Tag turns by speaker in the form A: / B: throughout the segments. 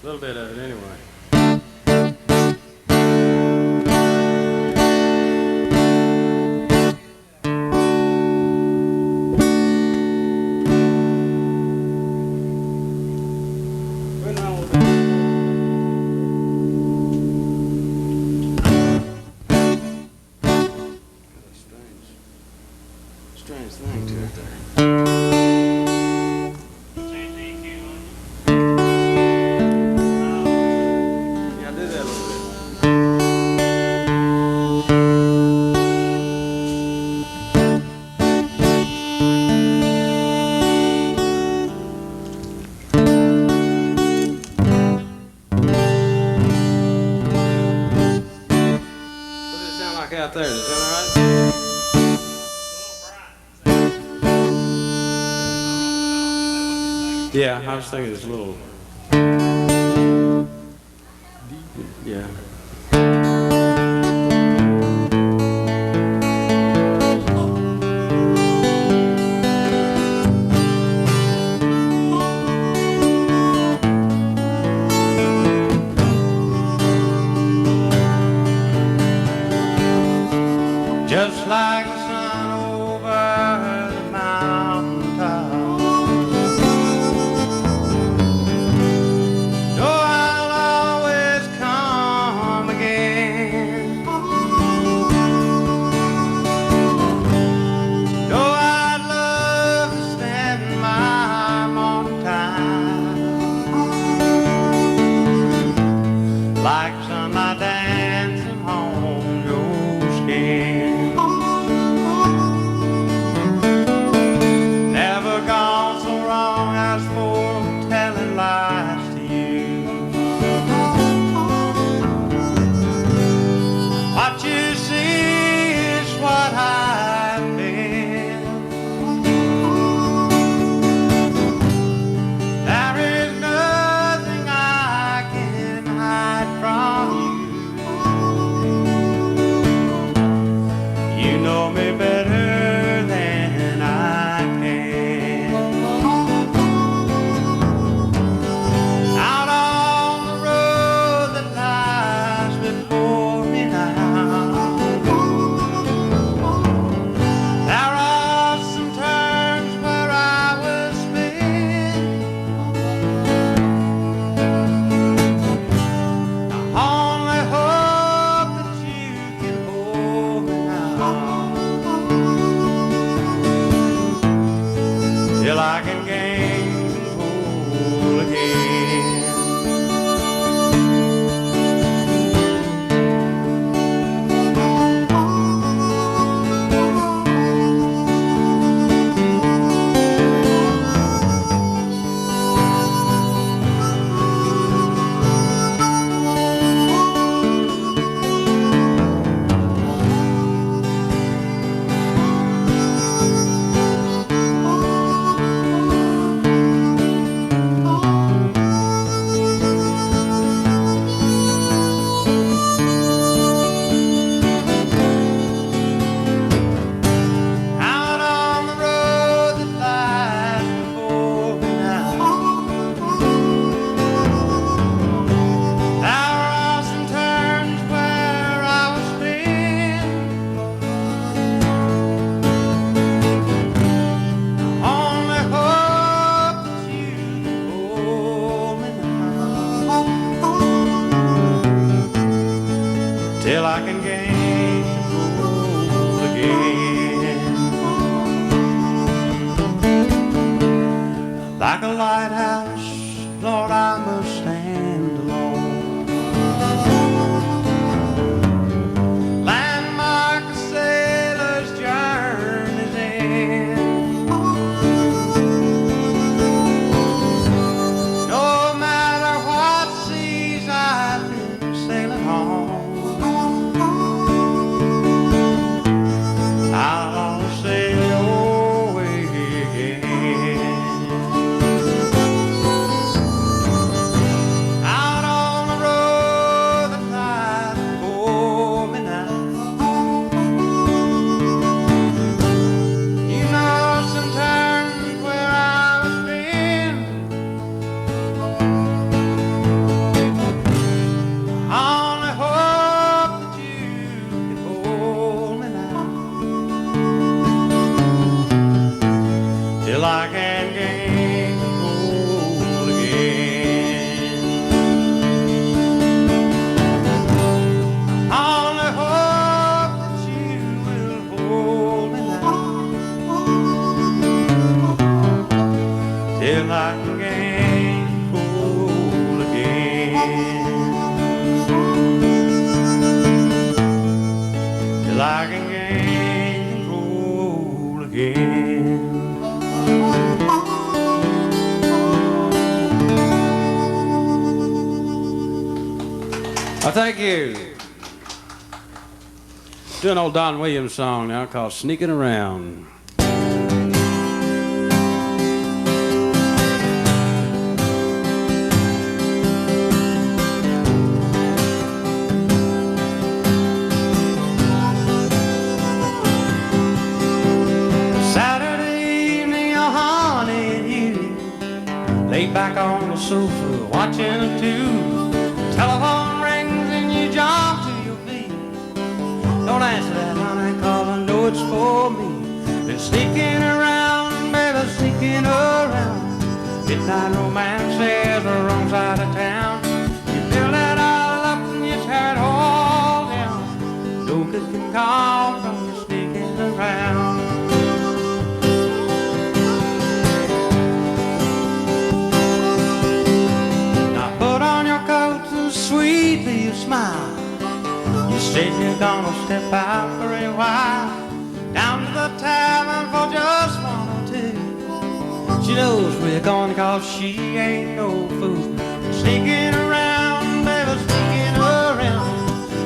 A: A little bit of it anyway. Strange thing to it there. Out there, does that sound right? Yeah, I was thinking it's a little. Yeah. Just like the sun over the mountain top. Though I'll always come again. Though I'd love to spend my morning time like sunlight dancing on your skin. What you see is what I've been. There is nothing I can hide from you. You know me better than I can. Out on the road that lies before me now, till I can gain control again. Till I can gain control again. Like a lighthouse, Lord, I must stand alone. Landmark a sailor's journey's end. No till I can gain control again. Till I can gain control again. Oh, thank you. Do an old Don Williams song now called Sneaking Around. Laid back on the sofa, watching a tube. Telephone rings and you jump to your feet. Don't answer that, honey, 'cause I know it's for me. Been sneaking around, baby, sneaking around. Midnight romances, the wrong side of town. You build it all up and you tear it all down. No good can come from you sneaking around. Sweetly you smile. You said you're gonna step out for a while, down to the tavern for just one or two. She knows we're going 'cause she ain't no fool. Sneaking around, baby, sneaking around.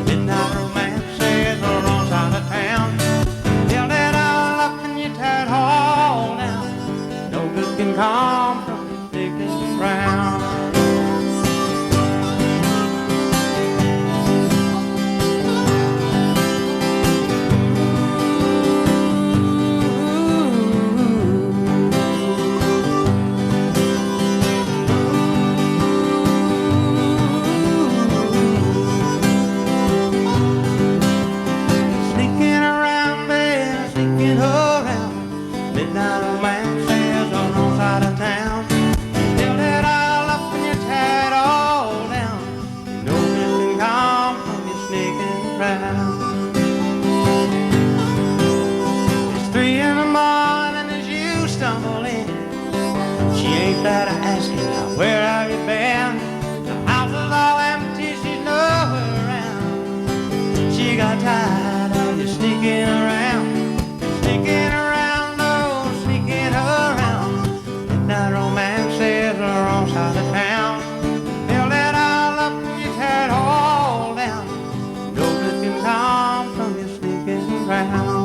A: Midnight romances the wrong side of town. Build it all up and you tear it all down. No good can come from you sneaking around. That I ask you now, where have you been? The house is all empty, she's nowhere around. She got tired of you sneaking around, oh, sneaking around. Midnight romances the wrong side of town. Build it all up and you tear it all down. No good can come from you sneaking around.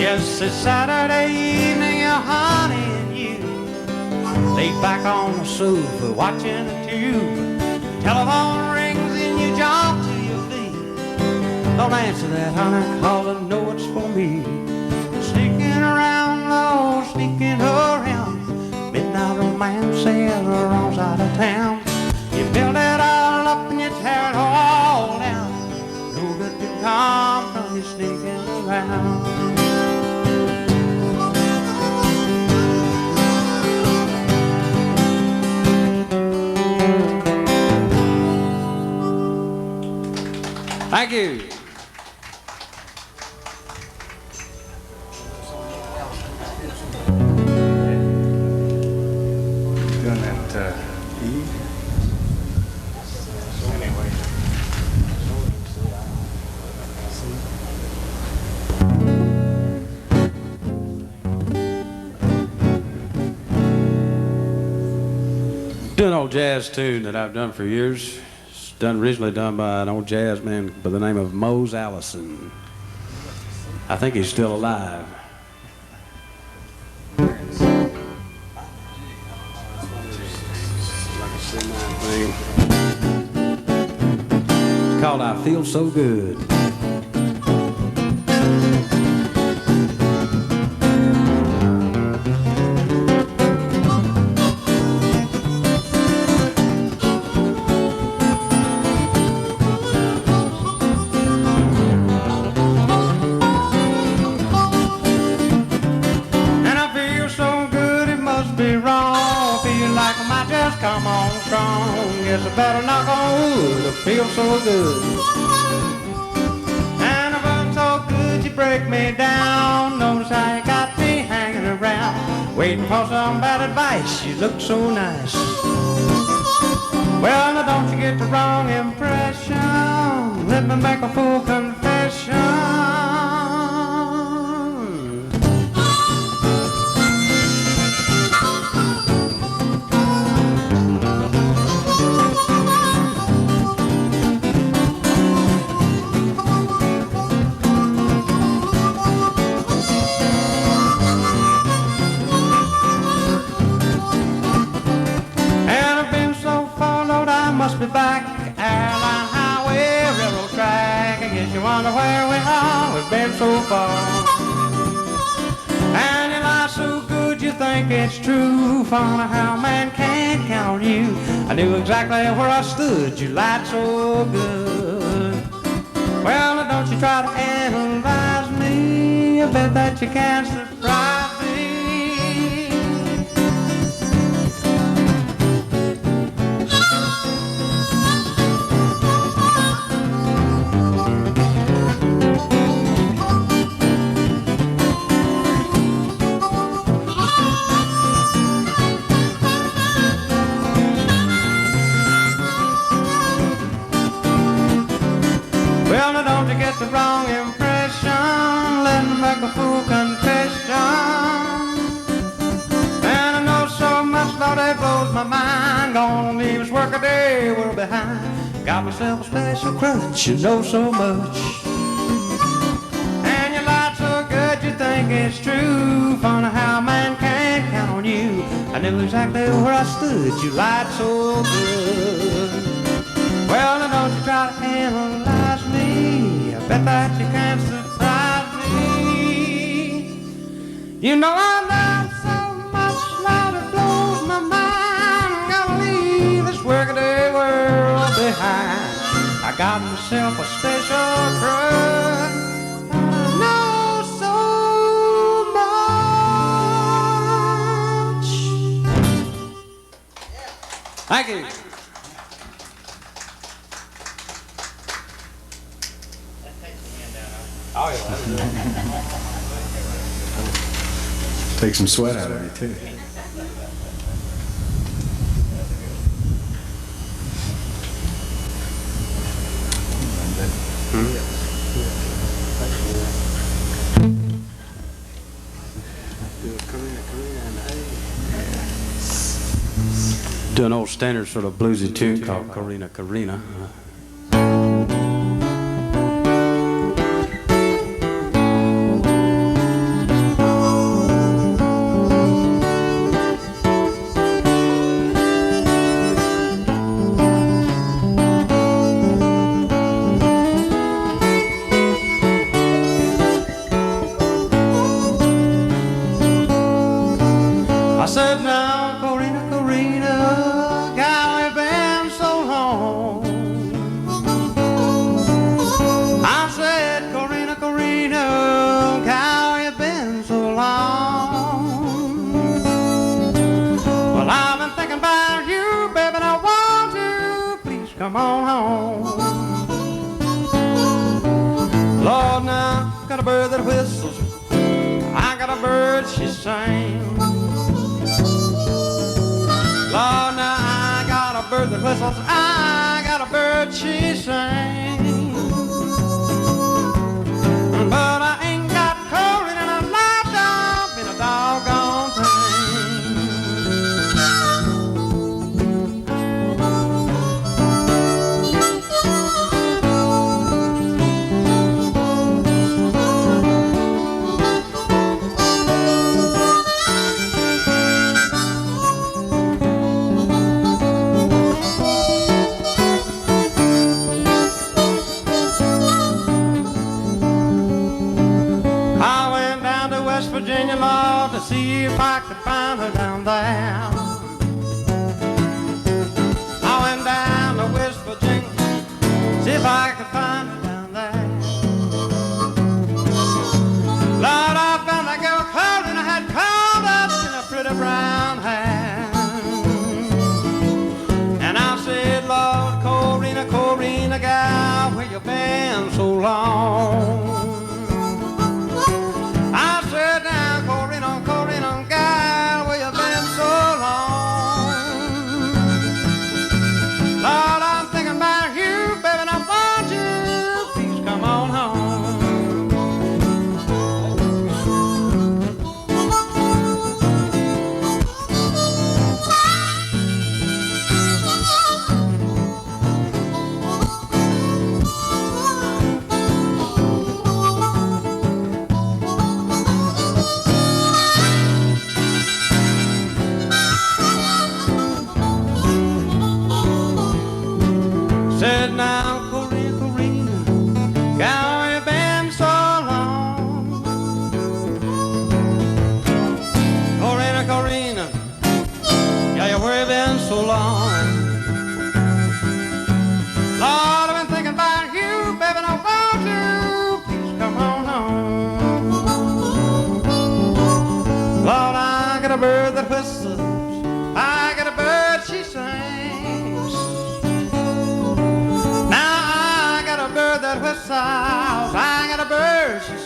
A: Yes, it's Saturday evening, your honey and you laid back on the sofa, watching a tube. Telephone rings and you jump to your feet. Don't answer that, honey, 'cause I know it's for me. Sneaking around, oh, sneaking around. Midnight romance, the wrong side of town. You build it all up and you tear it all down. No good can come from you sneaking around. Thank you.
B: Doing that E. Anyway.
A: Do an old jazz tune that I've done for years. Originally done by an old jazz man by the name of Mose Allison. I think he's still alive. It's called I Feel So Good. Come on strong, yes, I better knock on wood. I feel so good, and I feel so good you break break me down. Notice how you got me hanging around, waiting for some bad advice. You look so nice. Well, now don't you get the wrong impression. Let me make a full confession. Must be back, airline, highway, railroad track. I guess you wonder where we are, we've been so far. And you lie so good you think it's true. Funny how man can't count on you. I knew exactly where I stood, you lied so good. Well, now don't you try to analyze me, I bet that you can surprise me. Well, now don't you get the wrong impression. Let me make a full confession. And I know so much, Lord, it blows my mind. Gonna leave us work a day, we're behind. Got myself a special crutch, you know so much. And you lied so good you think it's true. Funny how man can't count on you. I knew exactly where I stood, you lied so good. Well, now don't you try to analyze me, I bet that you can't surprise me. You know I love so much, Lord, it blows my mind. I'm gonna leave this workaday world behind. I got myself a special crutch, but I know so much. Thank you. Oh, yeah.
B: Take some sweat out of you, too.
A: Do an old standard sort of bluesy tune called Corina Corina. I said, now, Corina, Corina, God, we've been so long. I said, Corina, Corina, God, you've been so long. Well, I've been thinking about you, baby, and I want you, please come on home. Lord, now, got a bird that whistles, I got a bird, she sings. Lord, now I got a bird that whistles, I got a bird she sings. But I ain't got cold and a laptop in a doggone Virginia, Lord, to see if I could find her down there. I went down to West Virginia, see if I could find her down there. Lord, I found that girl cold and I had called up in a pretty brown hair. And I said, Lord, Corina, Corina, gal, where you been so long?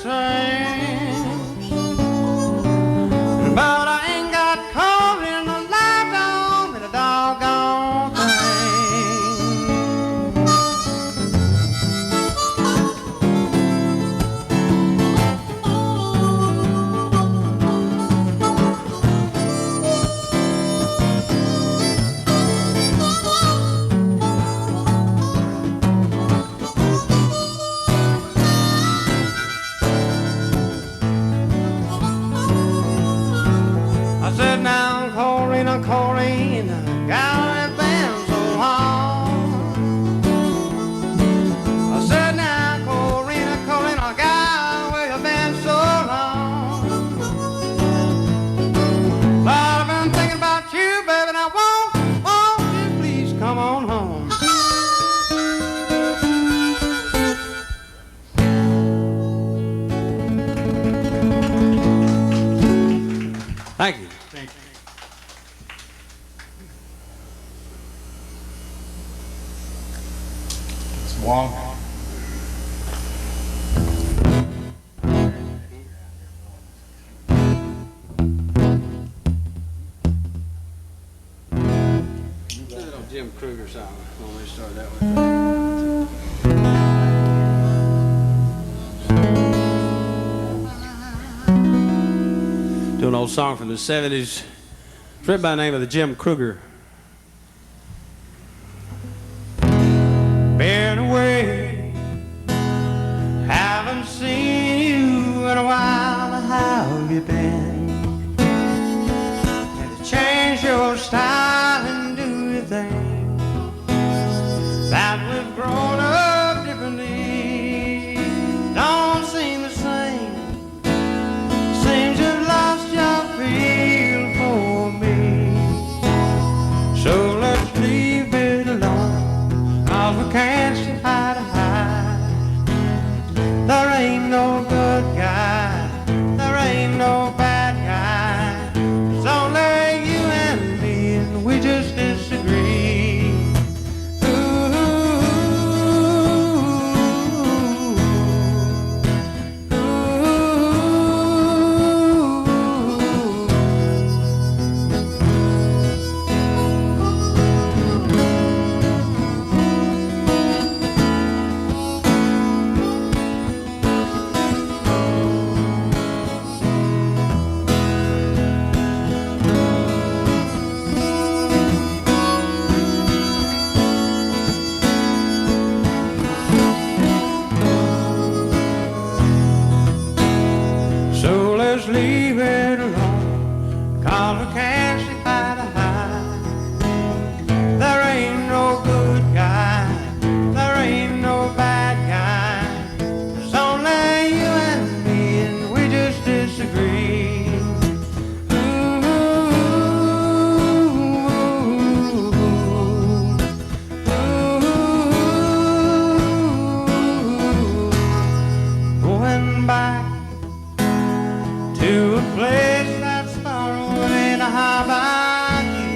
A: sings. But I ain't got caught in the light on me, the doggone Corrine, gal has been so long. I said now, Corrine, gal, where you been so long? But I've been thinking about you, baby, and I won't you please come on home? Thank you.
B: Wong.
A: Jim Kruger song. When we start that way. Do an old song from the 70s. It's written by the name of the Jim Kruger. Been away, haven't seen you in a while. How have you been? Have you changed your style and do you think that we've grown up differently? Don't seem the same. Seems you've lost your feel for me. So let's leave it alone, 'cause we can't see eye to eye. There ain't no good guy, there ain't no bad guy. It's only you and me, and we just disagree. Leave it alone, 'cause we can't see eye to eye. There ain't no good guy, there ain't no bad guy. It's only you and me, and we just disagree. Going back to a place that's far away, to how about you?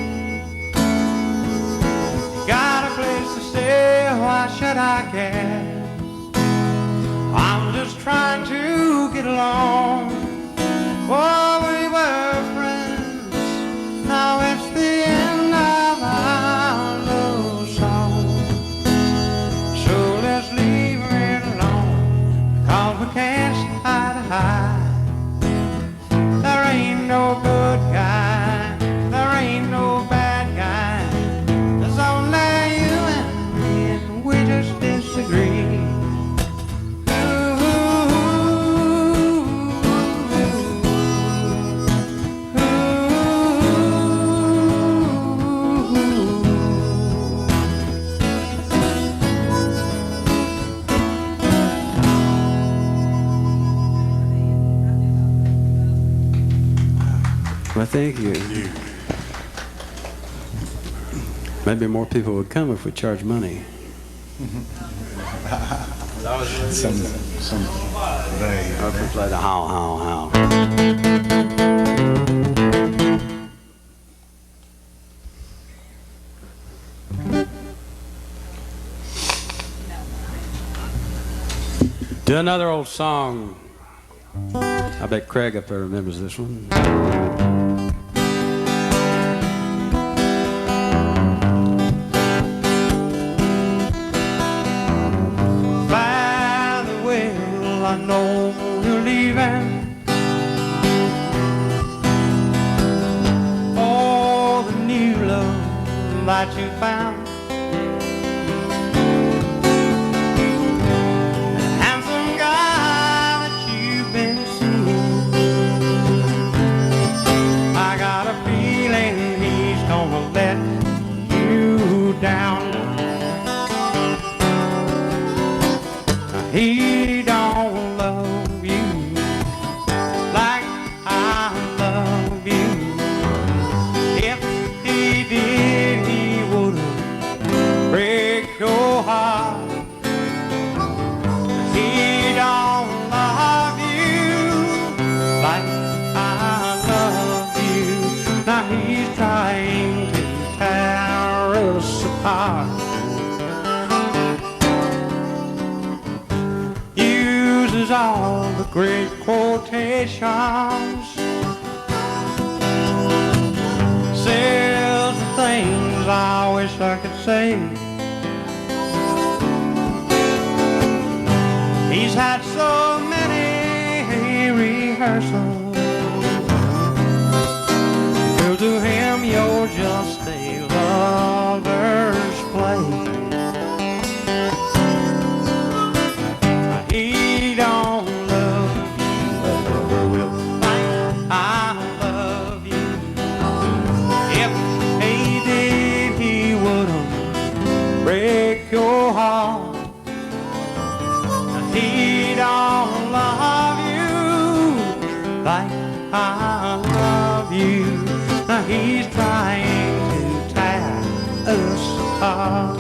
A: You got a place to stay, why should I care? I'm just trying to get along. Oh, we were friends, now it's the end of our love song. So let's leave it alone, 'cause we can't see eye to eye. There ain't no good guy, there ain't no bad guy. There's only you and me, and we just disagree. Well, thank you. Maybe more people would come if we charge money.
B: Some they.
A: Or if we play the how. Do another old song I bet Craig up there remembers this one. Father, well, I know you're leaving. Oh, the new love that you found. He don't love you like I love you. If he did, he wouldn't break your heart. He don't love you like I love you. Now he's trying to tear us apart. All the great quotations, says the things I wish I could say. He's had so many rehearsals. Well, to him you're just a lover's play. He don't love you, never will, like I love you. If he did, he wouldn't break your heart. He don't love you like I love you. Now he's trying to tear us apart.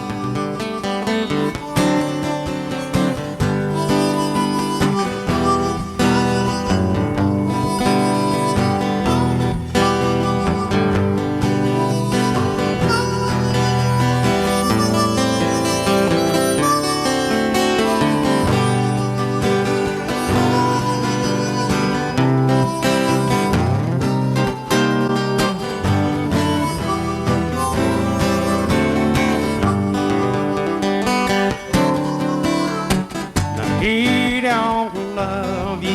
A: He don't love you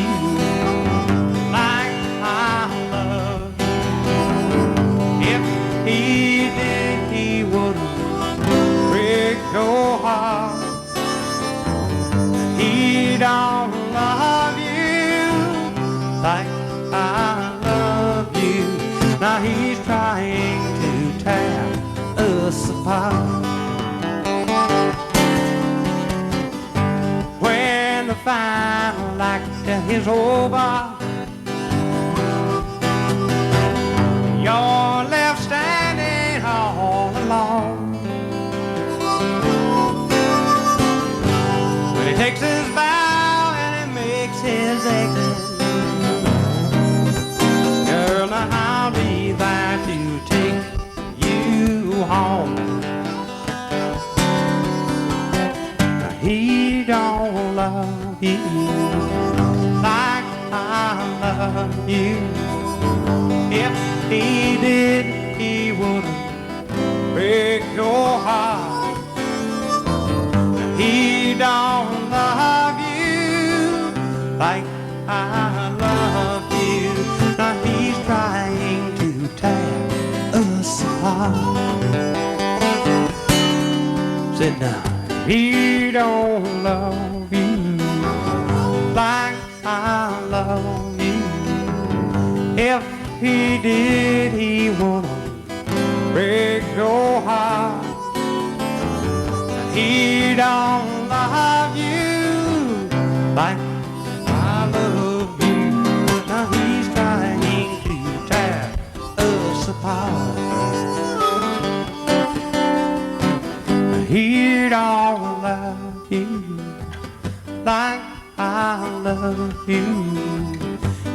A: like I love you. If he did, he wouldn't break your heart. He don't love you like I love you. Now he's trying to tear us apart. The final act is over. You're left standing all alone. When he takes his bow and he makes his exit, girl, now I'll be there to take you home. Now he don't love you like I love you. If he did, he wouldn't break your heart. He don't love you like I love you. Now he's trying to tear us apart. Sit down. He don't love you like I love you. If he did, he wouldn't break your heart. He don't love you like I love you. Now he's trying to tear us apart. He don't love you like I love you.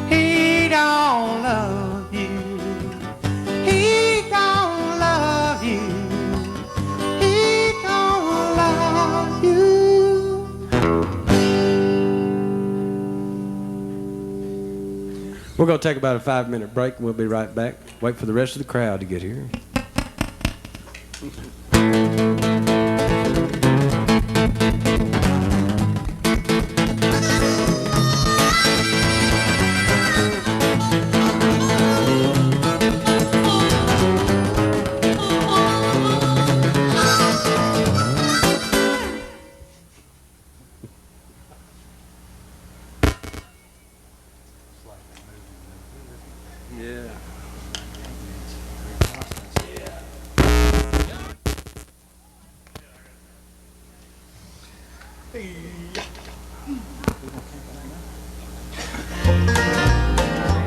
A: He don't love you. He don't love you. He don't love you. We're going to take about a 5-minute break, and we'll be right back. Wait for the rest of the crowd to get here.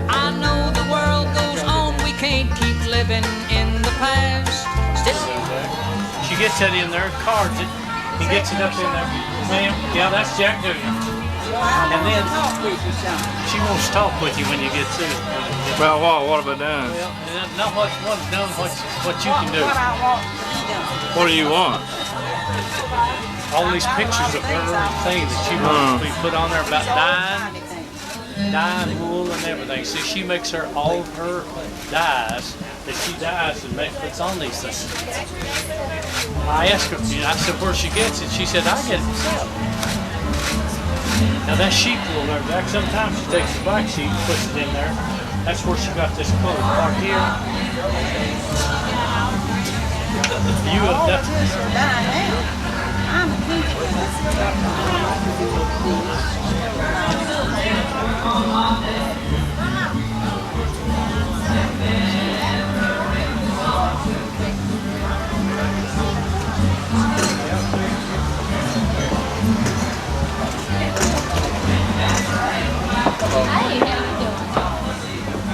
C: I know the world goes on, we can't keep living in the past.
D: She gets it in there, cards it, he gets it up in there. Ma'am, yeah, that's Jack doing it. And then she wants to talk with you when you get to it.
E: About what? What have I done?
D: Well, not what's done, what you can do.
E: What do you want?
D: All these pictures of her things that she wants to be put on there about dyeing wool and everything. See, she makes her all of her dyes that she dyes and puts on these things. I asked her, I said where she gets it. She said, I get it myself. Now that sheep wool there, back sometimes she takes the black sheep and puts it in there. That's where she got this colored part here. You have nothing.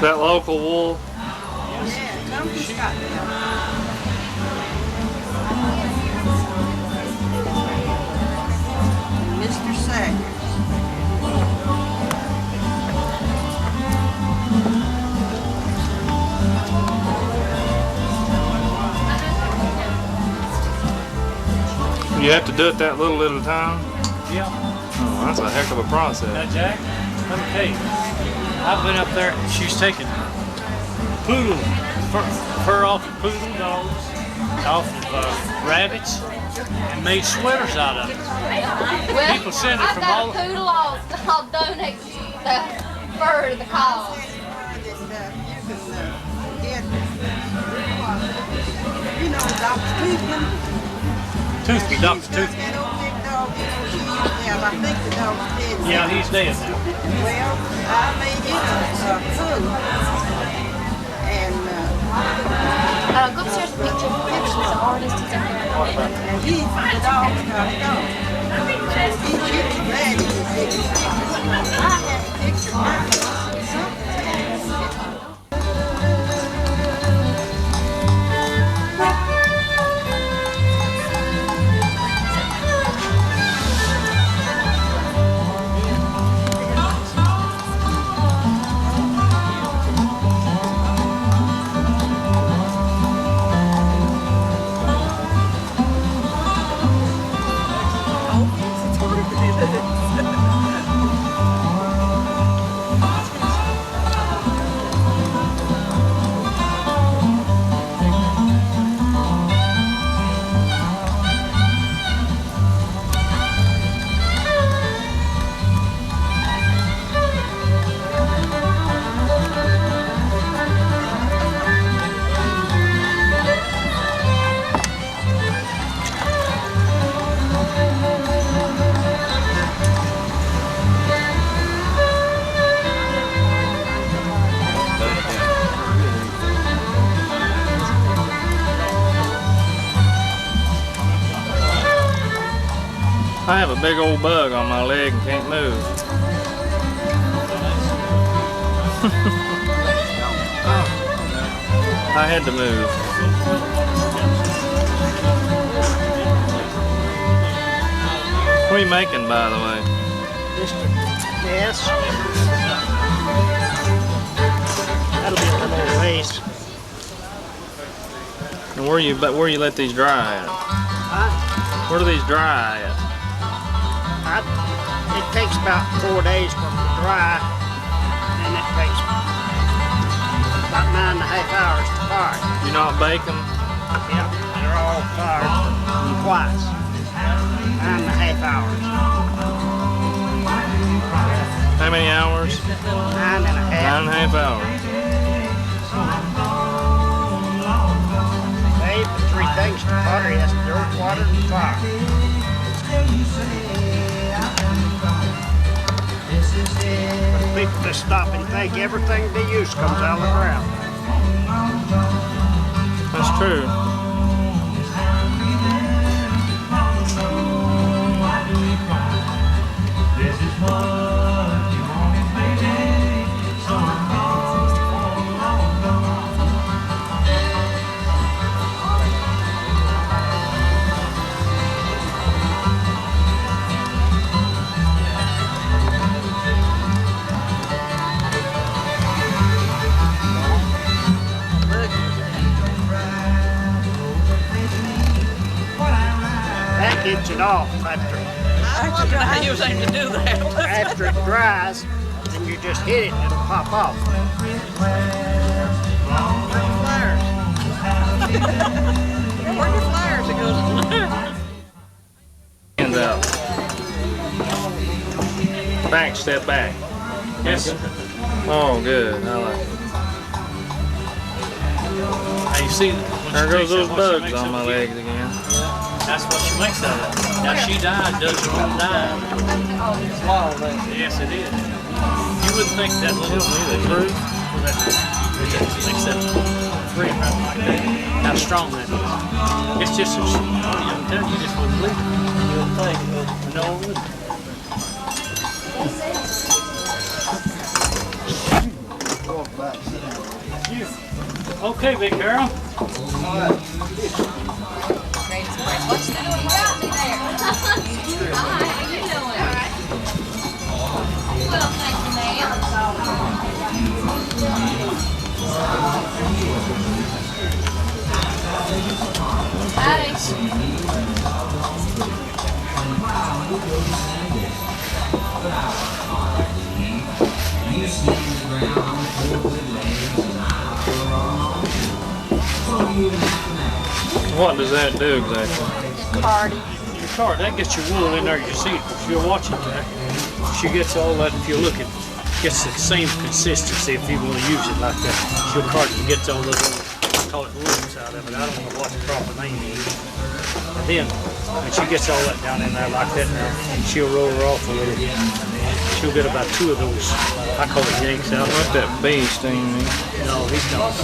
E: That local wool?
F: Mr. Sackers.
E: You have to do it that little at a time?
D: Yeah.
E: Oh, that's a heck of a process.
D: Now, Jack, let me tell you, I've been up there and she's taken poodle, fur off of poodle dogs, off of rabbits, and made sweaters out of it.
G: Well,
D: People send it from all.
G: I've got a poodle, I'll donate the fur to the cause.
F: You know, Dr. Toothman.
D: Toothman, Dr. Toothman.
F: That old big dog, I think the dog's dead.
D: Yeah, he's dead now.
F: Well, I made him a food. And,
G: Go upstairs and picture. He's an artist, he's up there.
F: and the dog's got a dog. So he's glad he was taking pictures. I had a picture of
E: I have a big old bug on my leg and can't move. I had to move. What are you making, by the way?
H: Yes. That'll be a little waste.
E: And where you let these dry at?
H: Huh?
E: Where do these dry at?
H: It takes about 4 days for them to dry, and it takes hours to fire.
E: You not bake them?
H: Yep, they're all fired twice. 9.5 hours.
E: How many hours?
H: 9.5.
E: 9.5 hours.
H: Babe, the three things to butter is dirt, water, and fire. But people just stop and think everything they use comes out of the ground.
E: That's true.
H: That gets it off after
F: I was able to do that.
H: after it dries, then you just hit it and it'll pop off.
F: Flyers. Where are your flyers? It goes.
E: Hands out. Back, step back.
D: Yes.
E: Oh, good. I like it.
D: Now you see, when
E: There
D: she
E: goes
D: takes
E: those
D: that, what she
E: bugs
D: makes
E: on
D: of
E: my
D: it,
E: legs again.
D: That's what she makes out of it. Now she died, does her own dye. Yes, it is. You wouldn't think that little fruit, except three or something like that, how strong that is. It's just, I'm telling you, you just wouldn't believe it. You wouldn't think. No one would. Okay, Big Carol.
G: What's doing out me there? Hi, how you doing? Well, thank you, ma'am.
E: What does that do exactly?
D: Your card, that gets your wool in there. You see it if you're watching that. She gets all that, if you look at it, gets the same consistency if you want to use it like that. Your card gets all those, I call it loops out of it. I don't know what the proper name is. And then, when she gets all that down in there like that now, she'll roll her off a little. She'll get about 2 of those, I call it yanks out.
E: Let that bee sting me.
D: No, he don't.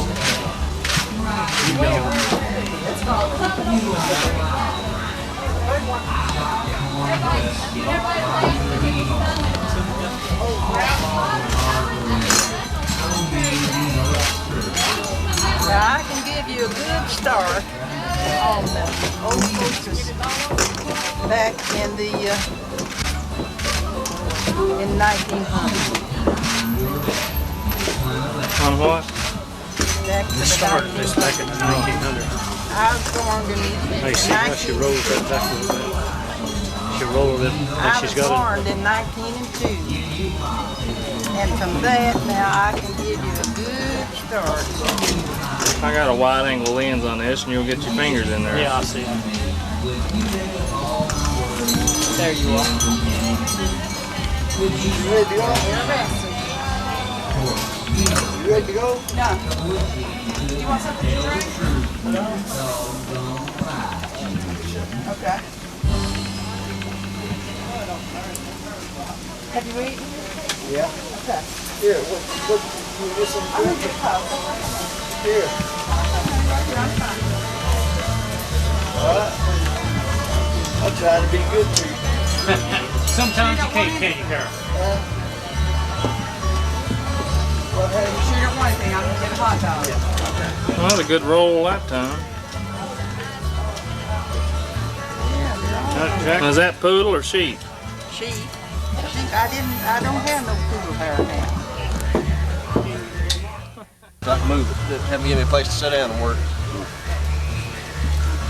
D: He don't.
F: Now, I can give you a good start on the old horses back in the in 1900.
E: On what?
F: Back in the
D: Started this back in the 1900s.
F: I was born in
D: Hey, see how she rolls that back a little bit. She rolls it, and
F: I
D: she's
F: was
D: got
F: born in 1902. And from that, now I can give you a good start.
E: I got a wide angle lens on this and you'll get your fingers in there.
D: Yeah, I see. There you are.
F: You ready to go? No. You want something to drink? No. Okay. Have you eaten?
H: Yeah.
F: Okay.
H: Here, what, you get some
F: I'm going to get coffee.
H: here. All right. I'll try to be good to you.
D: Sometimes you can't you, Carol?
F: You sure don't want anything? I'm going to get a hot dog.
E: Well, that's a good roll that time. Is that poodle or sheep?
F: Sheep. I don't have no poodle hair now.
I: I can move it. Have to give me a place to sit down and work.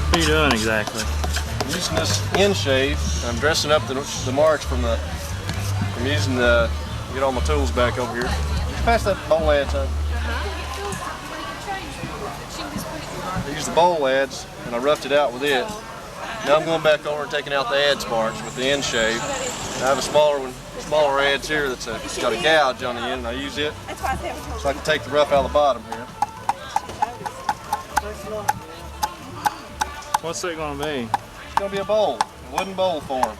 E: What are you doing exactly?
I: I'm using this end shave. I'm dressing up the marks from using get all my tools back over here. Pass that bowl ad, son. I used the bowl adze and I roughed it out with it. Now I'm going back over and taking out the adze marks with the end shave. And I have a smaller adze here that's got a gouge on the end, and I use it so I can take the rough out of the bottom here.
E: What's it gonna be?
I: It's gonna be a bowl, a wooden bowl form.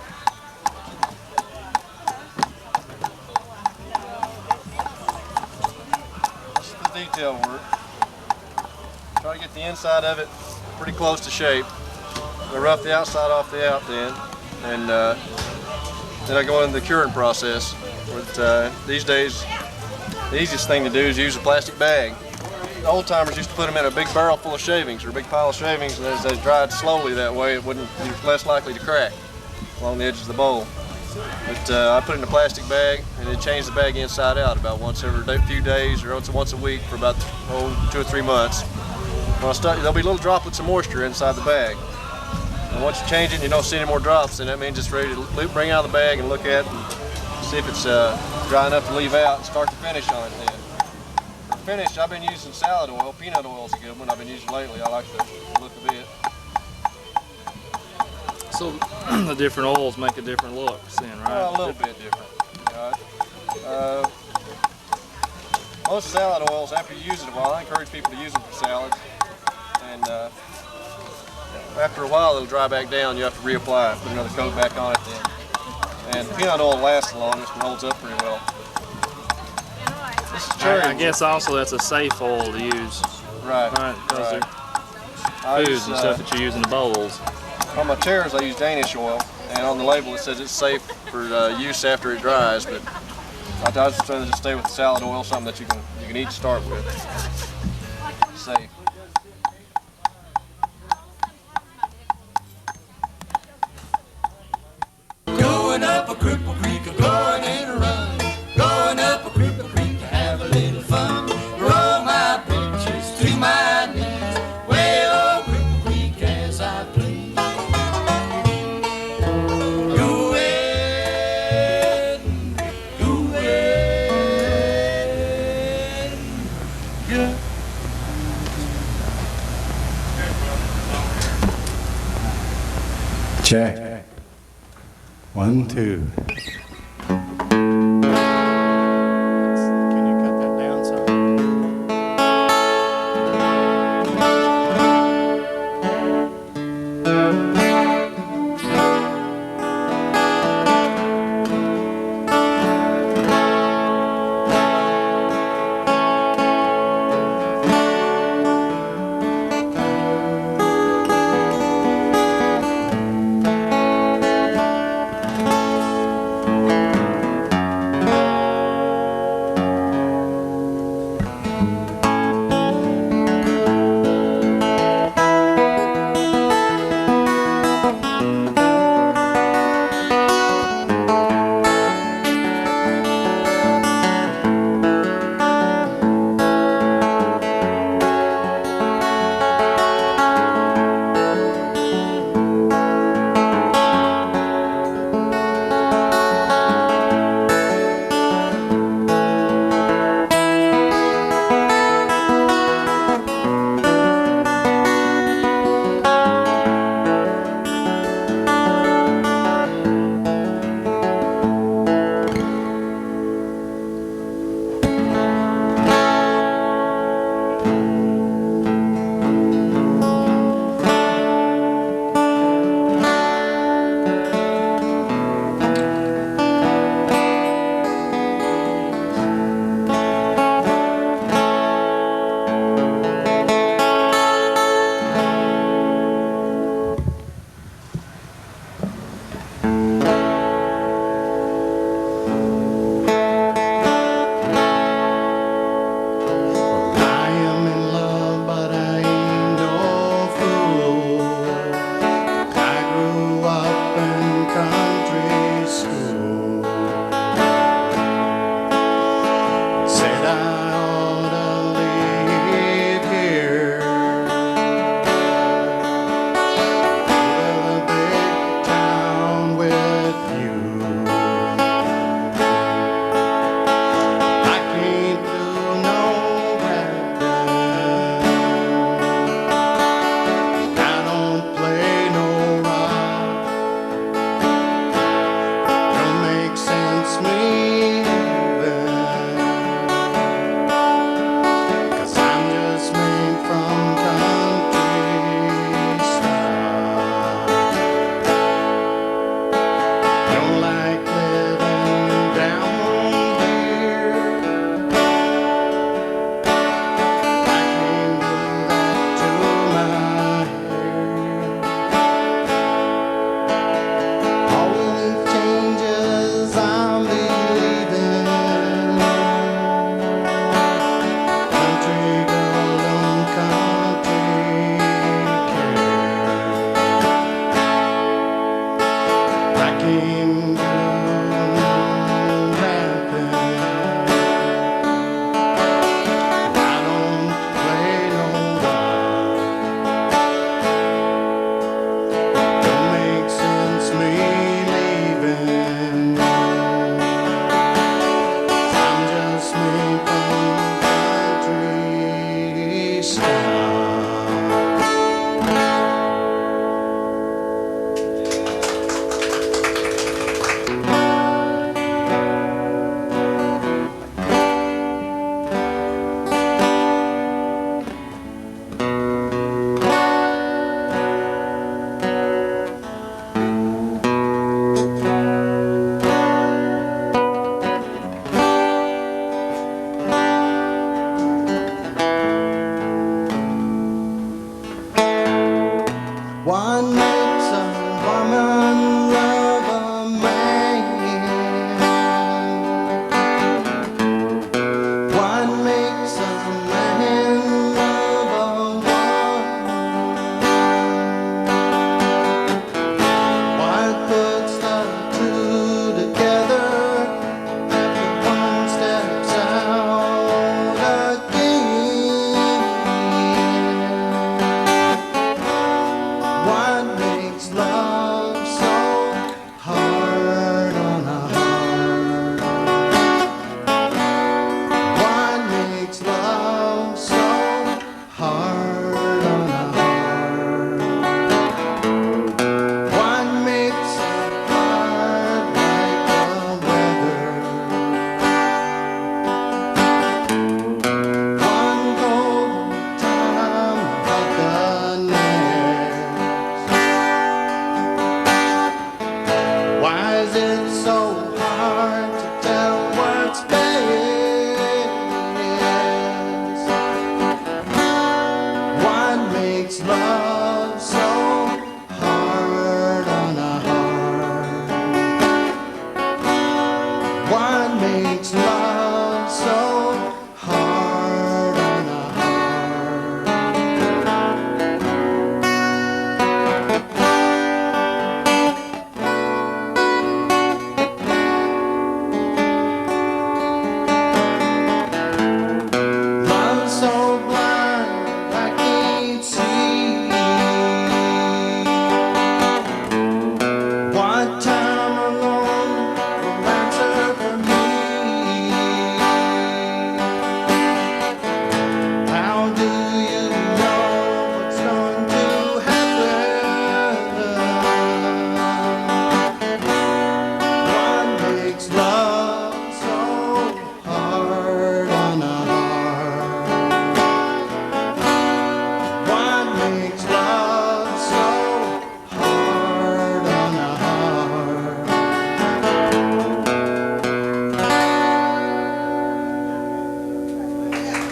I: This is the detail work. Try to get the inside of it pretty close to shape. I rough the outside off the out then, and then I go into the curing process. But these days, the easiest thing to do is use a plastic bag. The old timers used to put them in a big barrel full of shavings or a big pile of shavings, and as they dried slowly that way, it wouldn't be less likely to crack along the edges of the bowl. But I put it in a plastic bag, and it changed the bag inside out about once every few days or once a week for about 2 or 3 months. When I start, there'll be little droplets of moisture inside the bag. And once you change it and you don't see any more drops, then that means it's ready to bring out of the bag and look at it and see if it's dry enough to leave out and start the finish on it then. For finish, I've been using salad oil. Peanut oil is a good one I've been using lately. I like the look of it.
E: So the different oils make a different look then, right?
I: Well, a little bit different. Most salad oils, after you use it a while, I encourage people to use them for salads. And after a while, it'll dry back down. You have to reapply it, put another coat back on it then. And peanut oil lasts the longest and holds up pretty well. This is cherry
E: I
I: wood.
E: guess also that's a safe oil to use.
I: Right.
E: Because
I: right.
E: they're foods and stuff that you use in the bowls.
I: On my chairs, I use Danish oil, and on the label it says it's safe for use after it dries. But I just rather just stay with the salad oil, something that you can eat to start with. Safe.
J: Going up a cripple creek, a going and a run. Going up a cripple creek to have a little fun. Roll my britches to my knees. Way old Cripple Creek as I please. Go ahead, go ahead, go.
B: Check. 1, 2.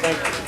D: Thank you.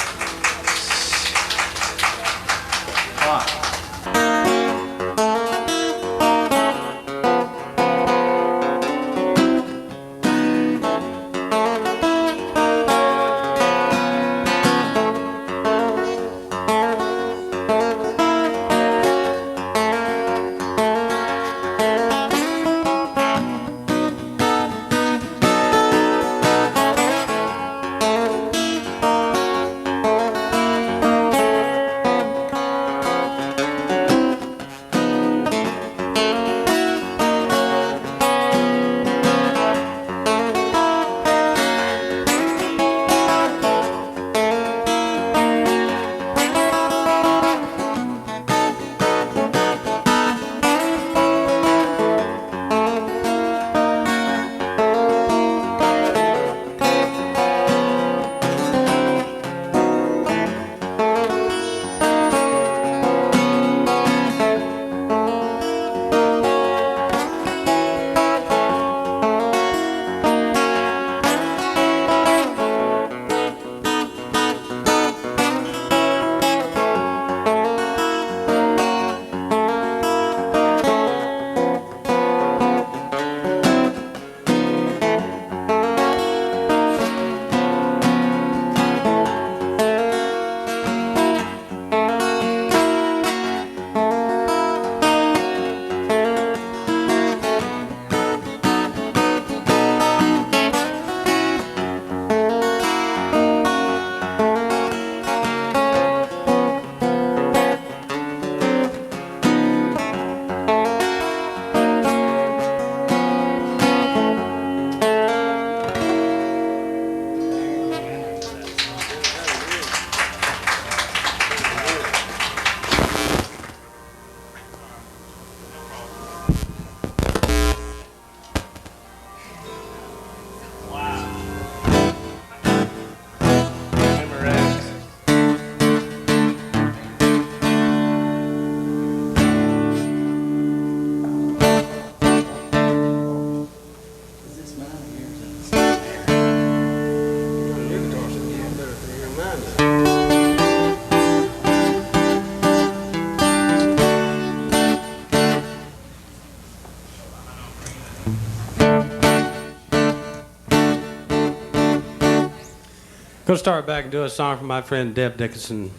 A: Gonna start back and do a song from my friend Deb Dickinson.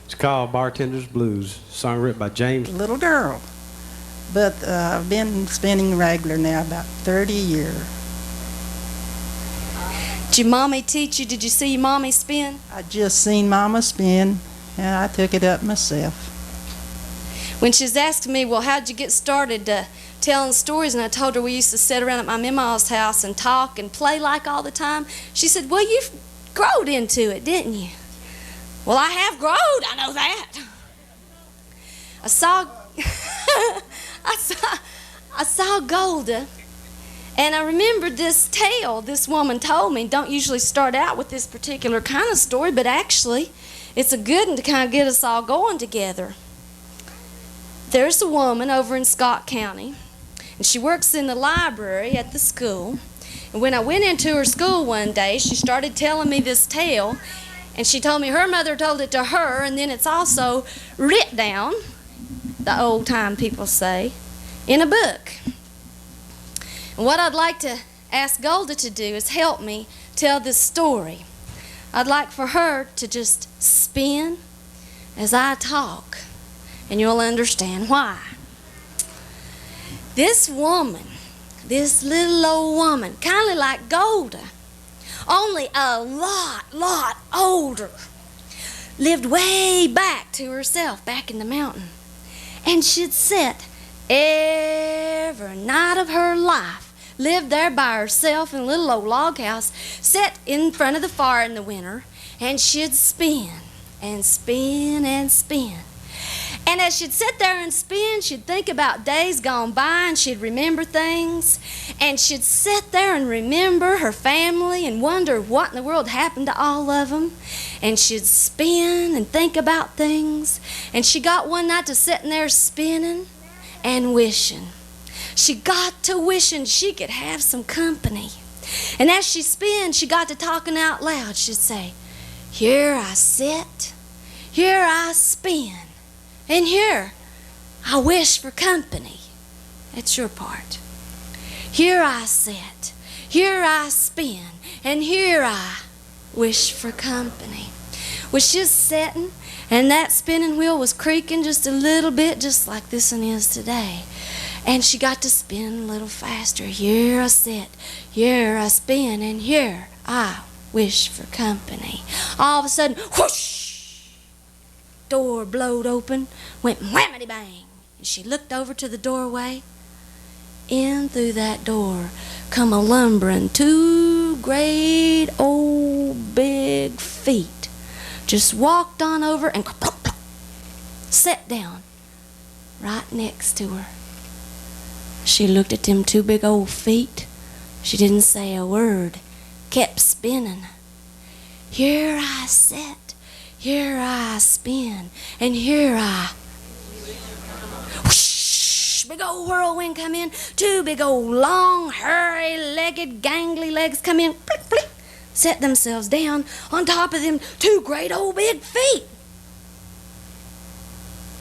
A: It's called Bartender's Blues, song written by James.
F: Little girl. But I've been spinning regular now about 30 years.
K: Did your mommy teach you? Did you see your mommy spin?
F: I just seen Mama spin, and I took it up myself.
K: When she was asking me, well, how'd you get started telling stories, and I told her we used to sit around at my Mama's house and talk and play like all the time, she said, well, you growed into it, didn't you? Well, I have growed, I know that. I saw I saw Golda, and I remembered this tale this woman told me. Don't usually start out with this particular kind of story, but actually it's a good one to kind of get us all going together. There's a woman over in Scott County, and she works in the library at the school. And when I went into her school one day, she started telling me this tale, and she told me her mother told it to her, and then it's also writ down, the old-time people say, in a book. And what I'd like to ask Golda to do is help me tell this story. I'd like for her to just spin as I talk, and you'll understand why. This woman, this little old woman, kind of like Golda, only a lot older, lived way back to herself, back in the mountain. And she'd sit every night of her life, lived there by herself in a little old log house, sat in front of the fire in the winter, and she'd spin and spin and spin. And as she'd sit there and spin, she'd think about days gone by, and she'd remember things. And she'd sit there and remember her family and wonder what in the world happened to all of them. And she'd spin and think about things. And she got one night to sitting there spinning and wishing. She got to wishing she could have some company. And as she spin, she got to talking out loud. She'd say, here I sit, here I spin, and here I wish for company. That's your part. Here I sit, here I spin, and here I wish for company. Well, she was sitting, and that spinning wheel was creaking just a little bit, just like this one is today. And she got to spin a little faster. Here I sit, here I spin, and here I wish for company. All of a sudden, whoosh! Door blowed open, went whammity bang. And she looked over to the doorway. In through that door come a lumbering 2 great old big feet. Just walked on over and sat down right next to her. She looked at them 2 big old feet. She didn't say a word, kept spinning. Here I sit, here I spin, and here I... Whoosh! Big old whirlwind come in. 2 big old long, hairy-legged, gangly legs come in. Flick, flick. Set themselves down on top of them 2 great old big feet.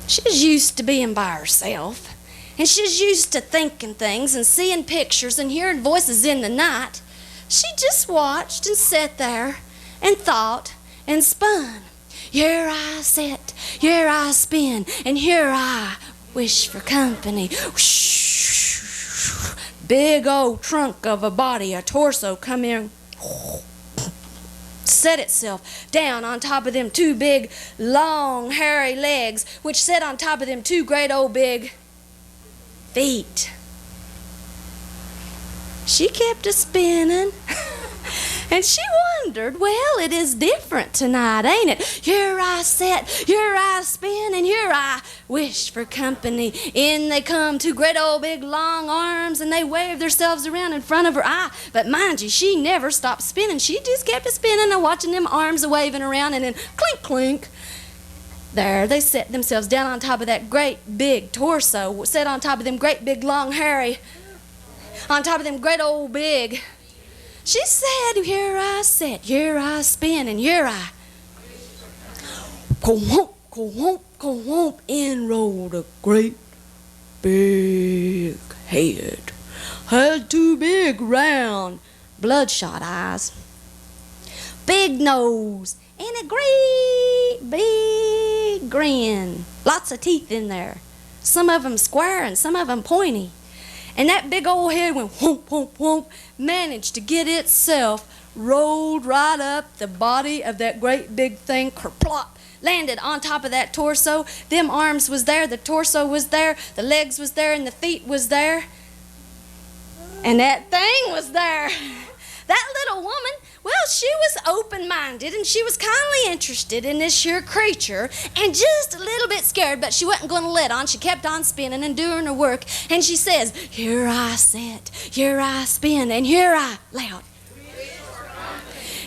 K: She's used to being by herself. And she's used to thinking things and seeing pictures and hearing voices in the night. She just watched and sat there and thought and spun. Here I sit, here I spin, and here I wish for company. Whoosh. Big old trunk of a body, a torso come in, set itself down on top of them 2 big, long, hairy legs, which sat on top of them 2 great old big feet. She kept a spinning. And she wondered, well, it is different tonight, ain't it? Here I sit, here I spin, and here I wish for company. In they come 2 great old big long arms, and they wave themselves around in front of her eye. But mind you, she never stopped spinning. She just kept a spinning and watching them arms a waving around, and then clink, clink. There, they set themselves down on top of that great big torso, set on top of them great big long hairy, on top of them great old big. She said, here I sit, here I spin, and here I... Ka-womp, ka-womp, ka-womp, in rolled a great big head. Had 2 big round bloodshot eyes, big nose, and a great big grin. Lots of teeth in there. Some of them square and some of them pointy. And that big old head went whoomp, whoomp, whoomp, managed to get itself rolled right up the body of that great big thing, kerplop, landed on top of that torso. Them arms was there, the torso was there, the legs was there, and the feet was there. And that thing was there. That little woman, well, she was open-minded, and she was kindly interested in this here creature, and just a little bit scared, but she wasn't going to let on. She kept on spinning and doing her work, and she says, here I sit, here I spin, and here I, loud.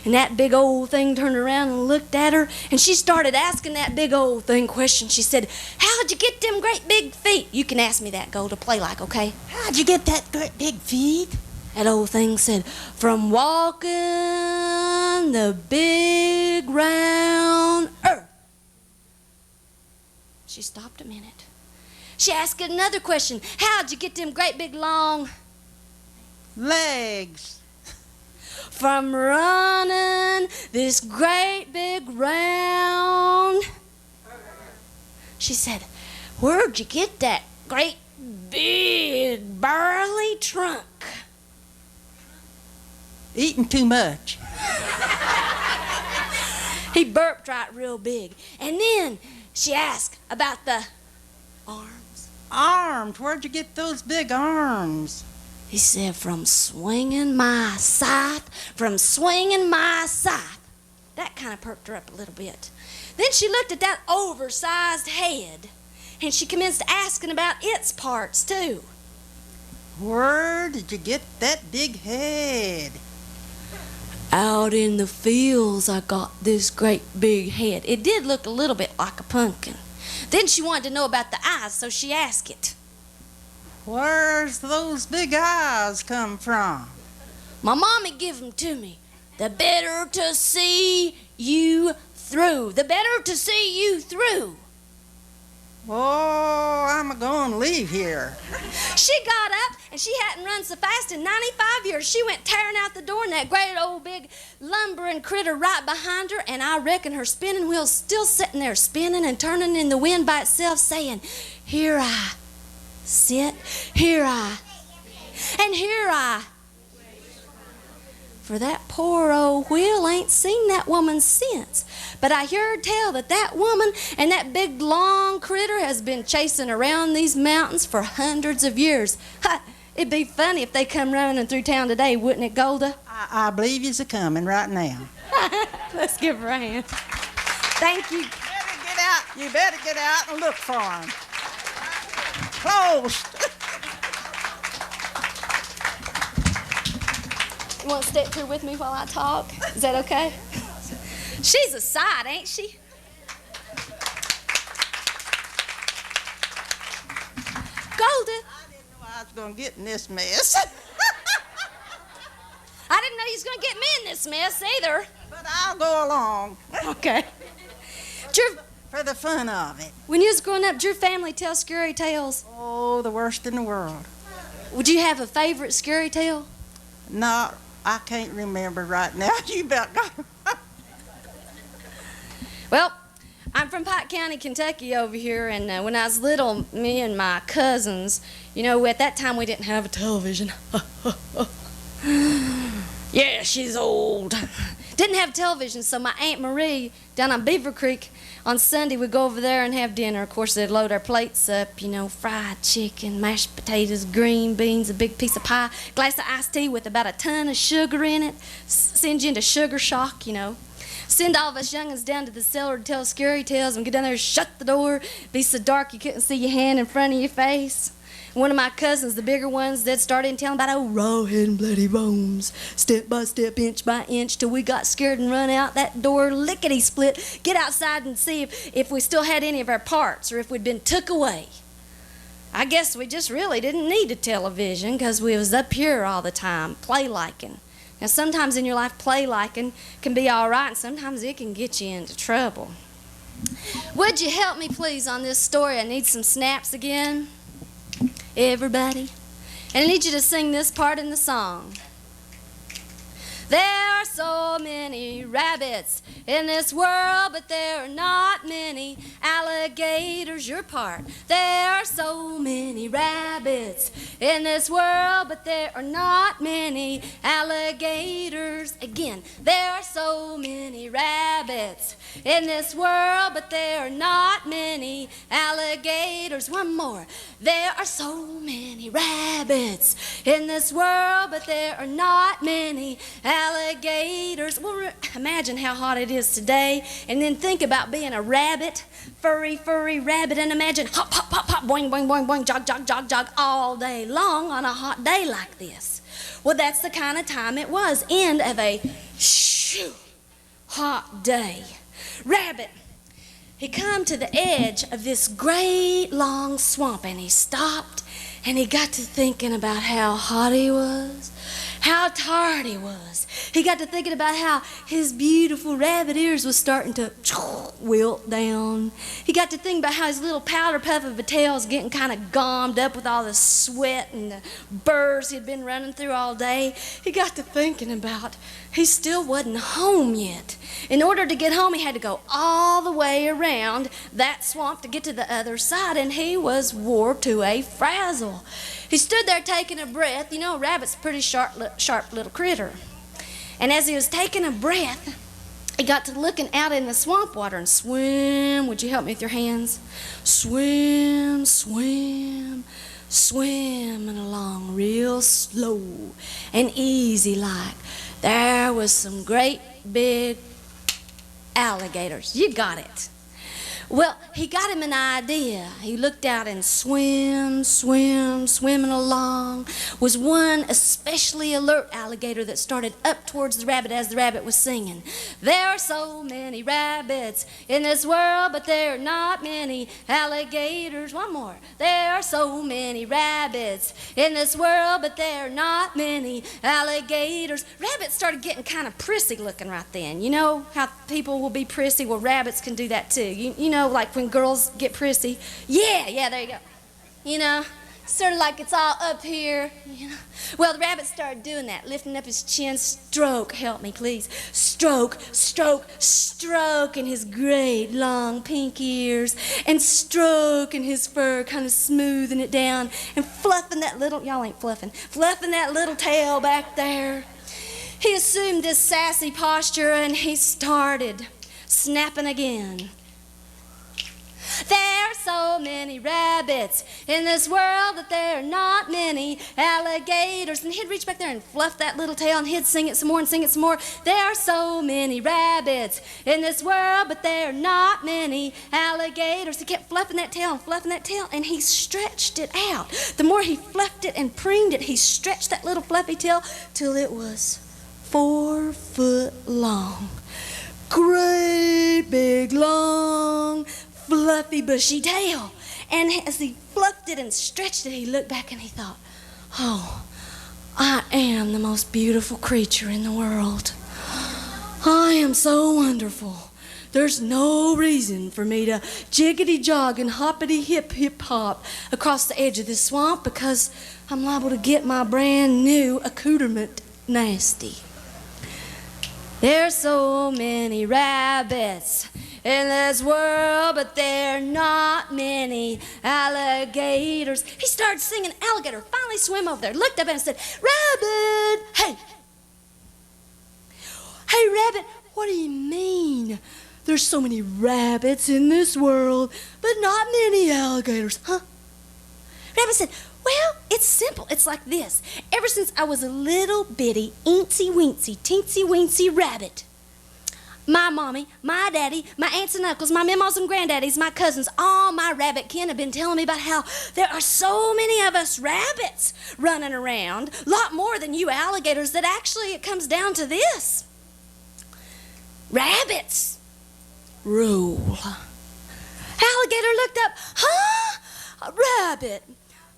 K: And that big old thing turned around and looked at her, and she started asking that big old thing questions. She said, how'd you get them great big feet? You can ask me that, Gold, to play like, okay?
F: How'd you get that great big feet?
K: That old thing said, from walking the big round earth. She stopped a minute. She asked it another question. How'd you get them great big long
F: legs?
K: From running this great big round. She said, where'd you get that great big burly trunk?
F: Eating too much.
K: He burped right real big. And then she asked about the arms.
F: Arms? Where'd you get those big arms?
K: He said, from swinging my scythe, from swinging my scythe. That kind of perked her up a little bit. Then she looked at that oversized head, and she commenced asking about its parts, too.
F: Where did you get that big head?
K: Out in the fields, I got this great big head. It did look a little bit like a pumpkin. Then she wanted to know about the eyes, so she asked it.
F: Where's those big eyes come from?
K: My mommy give 'em to me. The better to see you through. The better to see you through.
F: Oh, I'm going to leave here.
K: She got up, and she hadn't run so fast in 95 years. She went tearing out the door, and that great old big lumbering critter right behind her, and I reckon her spinning wheel's still sitting there spinning and turning in the wind by itself, saying, here I sit, here I, and here I. For that poor old wheel ain't seen that woman since. But I heard tell that that woman and that big long critter has been chasing around these mountains for hundreds of years. Ha! It'd be funny if they come running through town today, wouldn't it, Golda?
F: I believe you's a-coming right now.
K: Let's give her a hand. Thank you.
F: You better get out and look for him. Closed.
K: You want to step here with me while I talk? Is that okay? She's a sight, ain't she? Golda.
F: I didn't know I was going to get in this mess.
K: I didn't know you was going to get me in this mess either.
F: But I'll go along.
K: Okay.
F: For the fun of it.
K: When you was growing up, did your family tell scary tales?
F: Oh, the worst in the world.
K: Would you have a favorite scary tale?
F: No, I can't remember right now. You about got
K: Well, I'm from Pike County, Kentucky over here, and when I was little, me and my cousins, you know, at that time we didn't have a television. Yeah, she's old. Didn't have television, so my Aunt Marie down on Beaver Creek on Sunday would go over there and have dinner. Of course, they'd load our plates up, you know, fried chicken, mashed potatoes, green beans, a big piece of pie, glass of iced tea with about a ton of sugar in it, send you into sugar shock, you know. Send all of us young'uns down to the cellar to tell scary tales and get down there and shut the door. Be so dark you couldn't see your hand in front of your face. One of my cousins, the bigger ones, they'd start in telling about old rawhead and bloody bones, step by step, inch by inch, till we got scared and run out that door lickety-split, get outside and see if we still had any of our parts or if we'd been took away. I guess we just really didn't need a television because we was up here all the time, play-liking. Now, sometimes in your life, play-liking can be all right, and sometimes it can get you into trouble. Would you help me, please, on this story? I need some snaps again. Everybody. And I need you to sing this part in the song. There are so many rabbits in this world, but there are not many alligators. Your part. There are so many rabbits in this world, but there are not many alligators. Again, there are so many rabbits in this world, but there are not many alligators. One more. There are so many rabbits in this world, but there are not many alligators. Well, imagine how hot it is today, and then think about being a rabbit, furry rabbit, and imagine hop, hop, hop, hop, boing, boing, boing, boing, jog, jog, jog, jog all day long on a hot day like this. Well, that's the kind of time it was. End of a hot day. Rabbit, he come to the edge of this great long swamp, and he stopped, and he got to thinking about how hot he was, how tired he was. He got to thinking about how his beautiful rabbit ears was starting to wilt down. He got to think about how his little powder puff of a tail was getting kind of gommed up with all the sweat and the burrs he'd been running through all day. He got to thinking about he still wasn't home yet. In order to get home, he had to go all the way around that swamp to get to the other side, and he was wore to a frazzle. He stood there taking a breath. You know, a rabbit's a pretty sharp little critter. And as he was taking a breath, he got to looking out in the swamp water and swim. Would you help me with your hands? Swim, swim, swimming along real slow and easy like. There was some great big alligators. You got it. Well, he got him an idea. He looked out and swimming along was one especially alert alligator that started up towards the rabbit as the rabbit was singing. There are so many rabbits in this world, but there are not many alligators. One more. There are so many rabbits in this world, but there are not many alligators. Rabbits started getting kind of prissy looking right then. You know how people will be prissy? Well, rabbits can do that too. You know, like when girls get prissy. Yeah, there you go. You know, sort of like it's all up here, you know. Well, the rabbit started doing that, lifting up his chin, stroke, help me please, stroke, stroking his great long pink ears, and stroking his fur, kind of smoothing it down, and fluffing that little, y'all ain't fluffing that little tail back there. He assumed this sassy posture and he started snapping again. There are so many rabbits in this world that there are not many alligators. And he'd reach back there and fluff that little tail, and he'd sing it some more and sing it some more. There are so many rabbits in this world, but there are not many alligators. He kept fluffing that tail, and he stretched it out. The more he fluffed it and preened it, he stretched that little fluffy tail till it was 4 foot long. Great big long fluffy bushy tail. And as he fluffed it and stretched it, he looked back and he thought, oh, I am the most beautiful creature in the world. I am so wonderful. There's no reason for me to jiggity jog and hoppity hip hop across the edge of this swamp, because I'm liable to get my brand new accoutrement nasty. There's so many rabbits in this world, but there are not many alligators. He started singing. Alligator finally swam over there, looked up and said, Rabbit, hey, Rabbit, what do you mean? There's so many rabbits in this world, but not many alligators, huh? Rabbit said, well, it's simple. It's like this. Ever since I was a little bitty, eensy-weensy, teensy-weensy rabbit, my mommy, my daddy, my aunts and uncles, my memas and granddaddies, my cousins, all my rabbit kin have been telling me about how there are so many of us rabbits running around, a lot more than you alligators, that actually it comes down to this. Rabbits rule. Alligator looked up. Huh?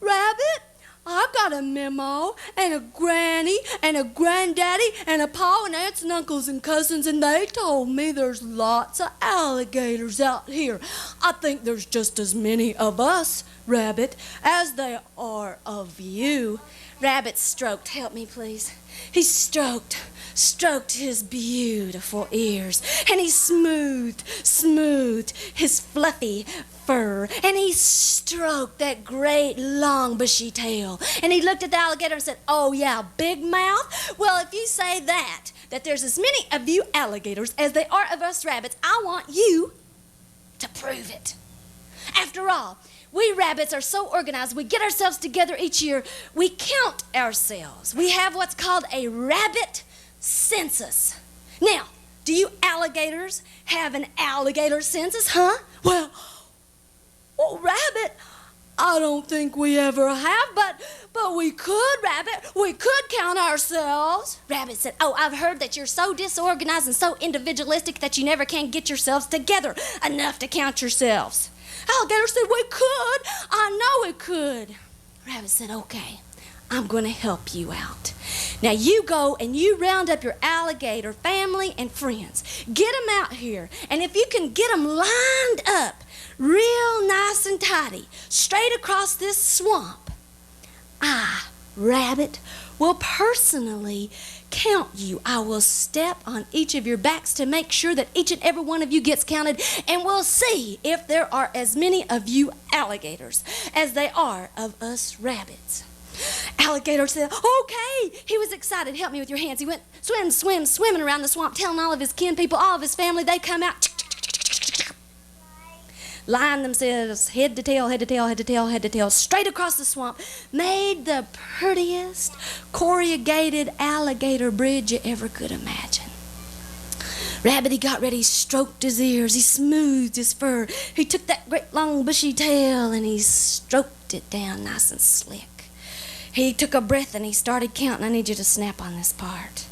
K: Rabbit, I've got a memo and a granny and a granddaddy and a pa and aunts and uncles and cousins, and they told me there's lots of alligators out here. I think there's just as many of us, Rabbit, as there are of you. Rabbit stroked, help me please. He stroked his beautiful ears, and he smoothed his fluffy fur, and he stroked that great long bushy tail, and he looked at the alligator and said, oh yeah, big mouth? Well, if you say that there's as many of you alligators as there are of us rabbits, I want you to prove it. After all, we rabbits are so organized, we get ourselves together each year, we count ourselves. We have what's called a rabbit census. Now, do you alligators have an alligator census, huh? Well, Rabbit, I don't think we ever have, but we could, Rabbit. We could count ourselves. Rabbit said, oh, I've heard that you're so disorganized and so individualistic that you never can get yourselves together enough to count yourselves. Alligator said, we could. I know we could. Rabbit said, okay, I'm going to help you out. Now you go and you round up your alligator family and friends. Get them out here. And if you can get them lined up real nice and tidy, straight across this swamp, I, Rabbit, will personally count you. I will step on each of your backs to make sure that each and every one of you gets counted, and we'll see if there are as many of you alligators as they are of us rabbits. Alligator said, okay. He was excited. Help me with your hands. He went swimming around the swamp, telling all of his kin people, all of his family. They come out, lined themselves head to tail, straight across the swamp, made the prettiest corrugated alligator bridge you ever could imagine. Rabbit, he got ready, he stroked his ears, he smoothed his fur. He took that great long bushy tail and he stroked it down nice and slick. He took a breath and he started counting. I need you to snap on this part.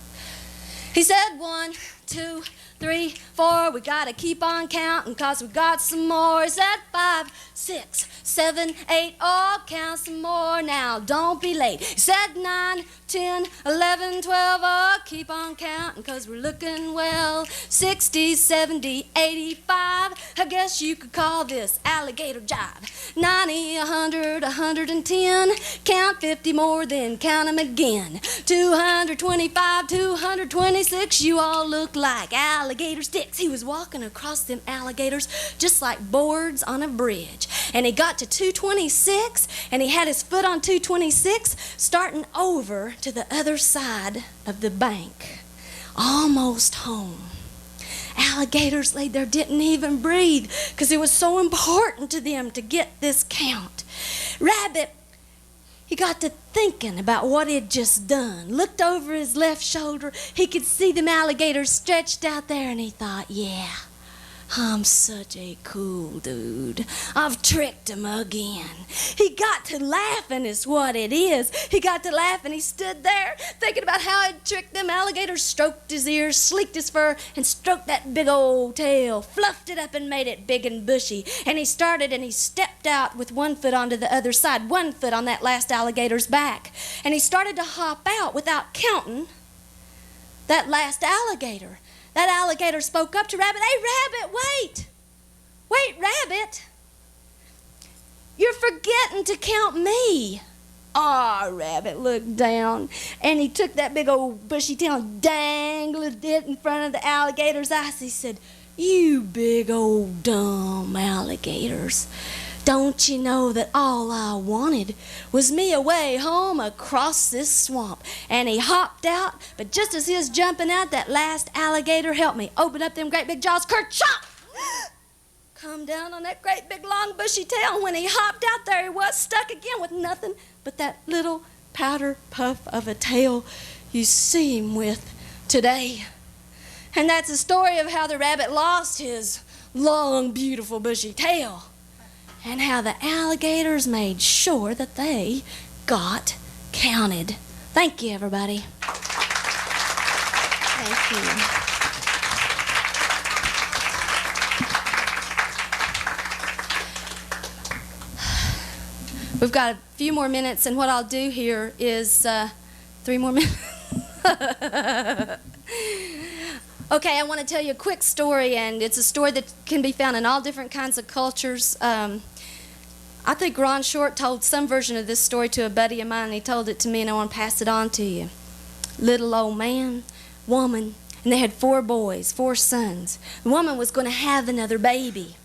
K: He said 1, 2, 3, 4. We gotta keep on counting 'cause we got some more. He said 5, 6, 7, 8. Oh, count some more now. Don't be late. He said 9, 10, 11, 12. Oh, keep on counting 'cause we're looking well. 60, 70, 85. I guess you could call this alligator jive. 90, 100, 110. Count 50 more, then count 'em again. 225, 226. You all look like alligator sticks. He was walking across them alligators just like boards on a bridge. And he got to 226, and he had his foot on 226, starting over to the other side of the bank. Almost home. Alligators laid there, didn't even breathe, 'cause it was so important to them to get this count. Rabbit, he got to thinking about what he'd just done. Looked over his left shoulder. He could see them alligators stretched out there, and he thought, yeah, I'm such a cool dude. I've tricked him again. He got to laughing is what it is. He got to laughing. He stood there thinking about how he'd tricked them alligators, stroked his ears, sleeked his fur, and stroked that big old tail, fluffed it up and made it big and bushy. And he started and he stepped out with one foot onto the other side, one foot on that last alligator's back. And he started to hop out without counting that last alligator. That alligator spoke up to Rabbit. Hey, Rabbit, wait. Wait, Rabbit. You're forgetting to count me. Ah, Rabbit looked down, and he took that big old bushy tail and dangled it in front of the alligator's eyes. He said, you big old dumb alligators. Don't you know that all I wanted was me away home across this swamp? And he hopped out, but just as he was jumping out, that last alligator helped me open up them great big jaws. Kerchop! Come down on that great big long bushy tail. And when he hopped out, there he was, stuck again with nothing but that little powder puff of a tail you see him with today. And that's the story of how the rabbit lost his long, beautiful bushy tail, and how the alligators made sure that they got counted. Thank you, everybody. Thank you. We've got a few more minutes, and what I'll do here is 3 more minutes. Okay, I want to tell you a quick story, and it's a story that can be found in all different kinds of cultures. I think Ron Short told some version of this story to a buddy of mine, and he told it to me, and I want to pass it on to you. Little old man, woman, and they had 4 boys, 4 sons. The woman was going to have another baby.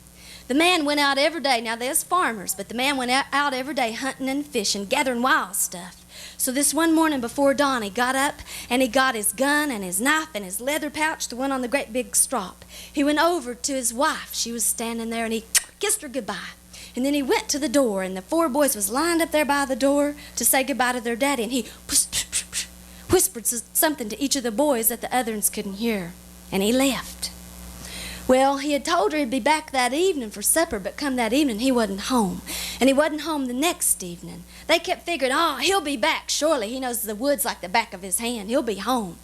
K: The man went out every day. Now, there's farmers, but the man went out every day hunting and fishing, gathering wild stuff. So this one morning before dawn, he got up and he got his gun and his knife and his leather pouch, the one on the great big strop. He went over to his wife. She was standing there, and he kissed her goodbye. And then he went to the door, and the 4 boys was lined up there by the door to say goodbye to their daddy, and he whispered something to each of the boys that the others couldn't hear, and he left. Well, he had told her he'd be back that evening for supper, but come that evening, he wasn't home. And he wasn't home the next evening. They kept figuring, oh, he'll be back, surely. He knows the woods like the back of his hand. He'll be home.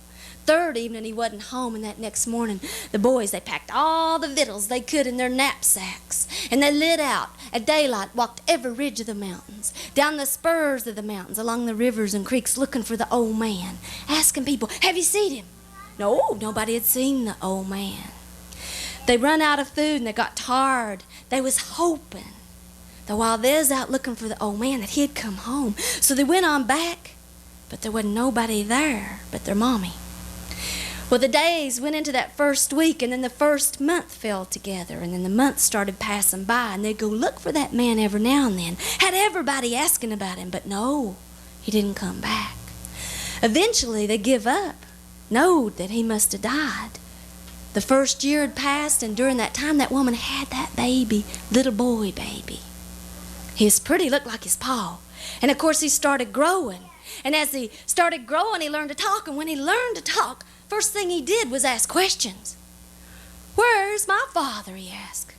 K: 3rd evening, he wasn't home, and that next morning, the boys, they packed all the victuals they could in their knapsacks, and they lit out at daylight, walked every ridge of the mountains, down the spurs of the mountains, along the rivers and creeks, looking for the old man, asking people, have you seen him? No, nobody had seen the old man. They run out of food, and they got tired. They was hoping that while they was out looking for the old man, that he'd come home. So they went on back, but there wasn't nobody there but their mommy. Well, the days went into that first week, and then the first month fell together, and then the months started passing by, and they'd go look for that man every now and then. Had everybody asking about him, but no, he didn't come back. Eventually, they give up, knowed that he must have died. The first year had passed, and during that time, that woman had that baby, little boy baby. His pretty looked like his pa. And, of course, he started growing. And as he started growing, he learned to talk. And when he learned to talk, first thing he did was ask questions. Where's my father, he asked.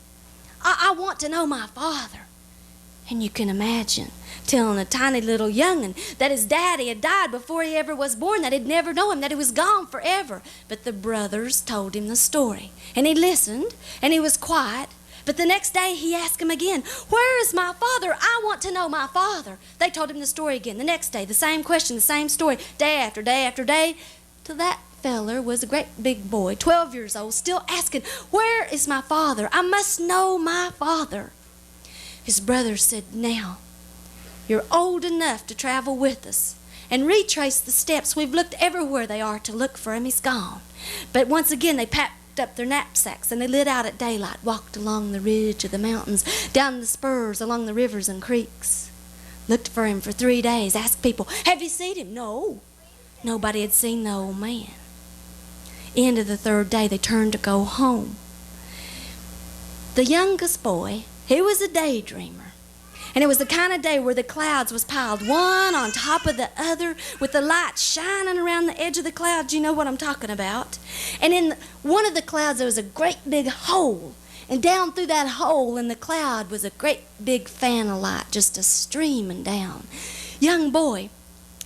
K: I want to know my father. And you can imagine telling a tiny little young'un that his daddy had died before he ever was born, that he'd never know him, that he was gone forever. But the brothers told him the story, and he listened, and he was quiet. But the next day he asked him again, where is my father? I want to know my father. They told him the story again. The next day, the same question, the same story, day after day after day, till that feller was a great big boy, 12 years old, still asking, where is my father? I must know my father. His brother said, now, you're old enough to travel with us and retrace the steps. We've looked everywhere they are to look for him. He's gone. But once again, they packed up their knapsacks and they lit out at daylight, walked along the ridge of the mountains, down the spurs, along the rivers and creeks. Looked for him for 3 days, asked people, have you seen him? No. Nobody had seen the old man. End of the 3rd day, they turned to go home. The youngest boy, he was a daydreamer. And it was the kind of day where the clouds was piled one on top of the other with the light shining around the edge of the clouds. You know what I'm talking about. And in one of the clouds there was a great big hole. And down through that hole in the cloud was a great big fan of light just a-streaming down. Young boy,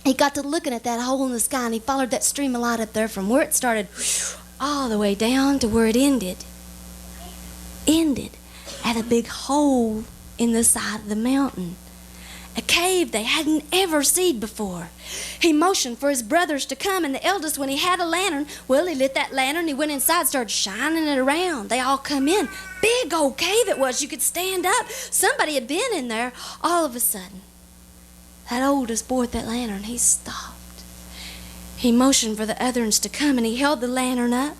K: he got to looking at that hole in the sky, and he followed that stream of light up there from where it started all the way down to where it ended. Ended at a big hole in the side of the mountain. A cave they hadn't ever seen before. He motioned for his brothers to come, and the eldest, when he had a lantern, well, he lit that lantern, he went inside, started shining it around. They all come in. Big old cave it was. You could stand up. Somebody had been in there. All of a sudden, that oldest boy with that lantern, he stopped. He motioned for the others to come, and he held the lantern up,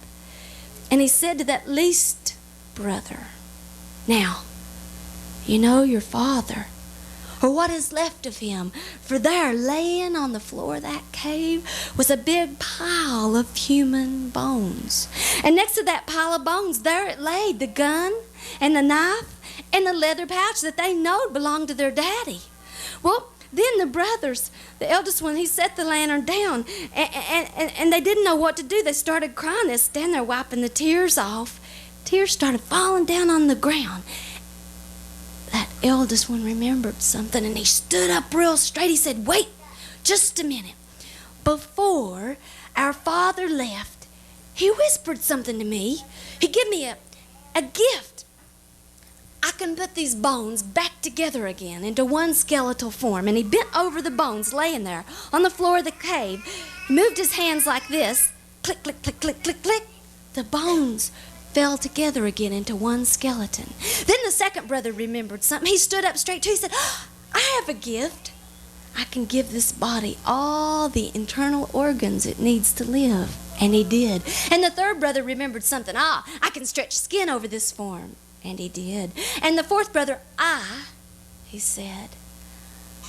K: and he said to that least brother, now, you know your father, or what is left of him, for there, laying on the floor of that cave, was a big pile of human bones. And next to that pile of bones, there it laid, the gun and the knife and the leather pouch that they knowed belonged to their daddy. Well, then the brothers, the eldest one, he set the lantern down, and they didn't know what to do. They started crying. They stand there wiping the tears off. Tears started falling down on the ground. That eldest one remembered something, and he stood up real straight. He said, wait just a minute. Before our father left, he whispered something to me. He gave me a gift. I can put these bones back together again into one skeletal form. And he bent over the bones laying there on the floor of the cave. He moved his hands like this. Click, click, click, click, click, click. The bones fell together again into one skeleton. Then the second brother remembered something. He stood up straight too. He said, I have a gift. I can give this body all the internal organs it needs to live. And he did. And the third brother remembered something. I can stretch skin over this form. And he did. And the fourth brother, he said,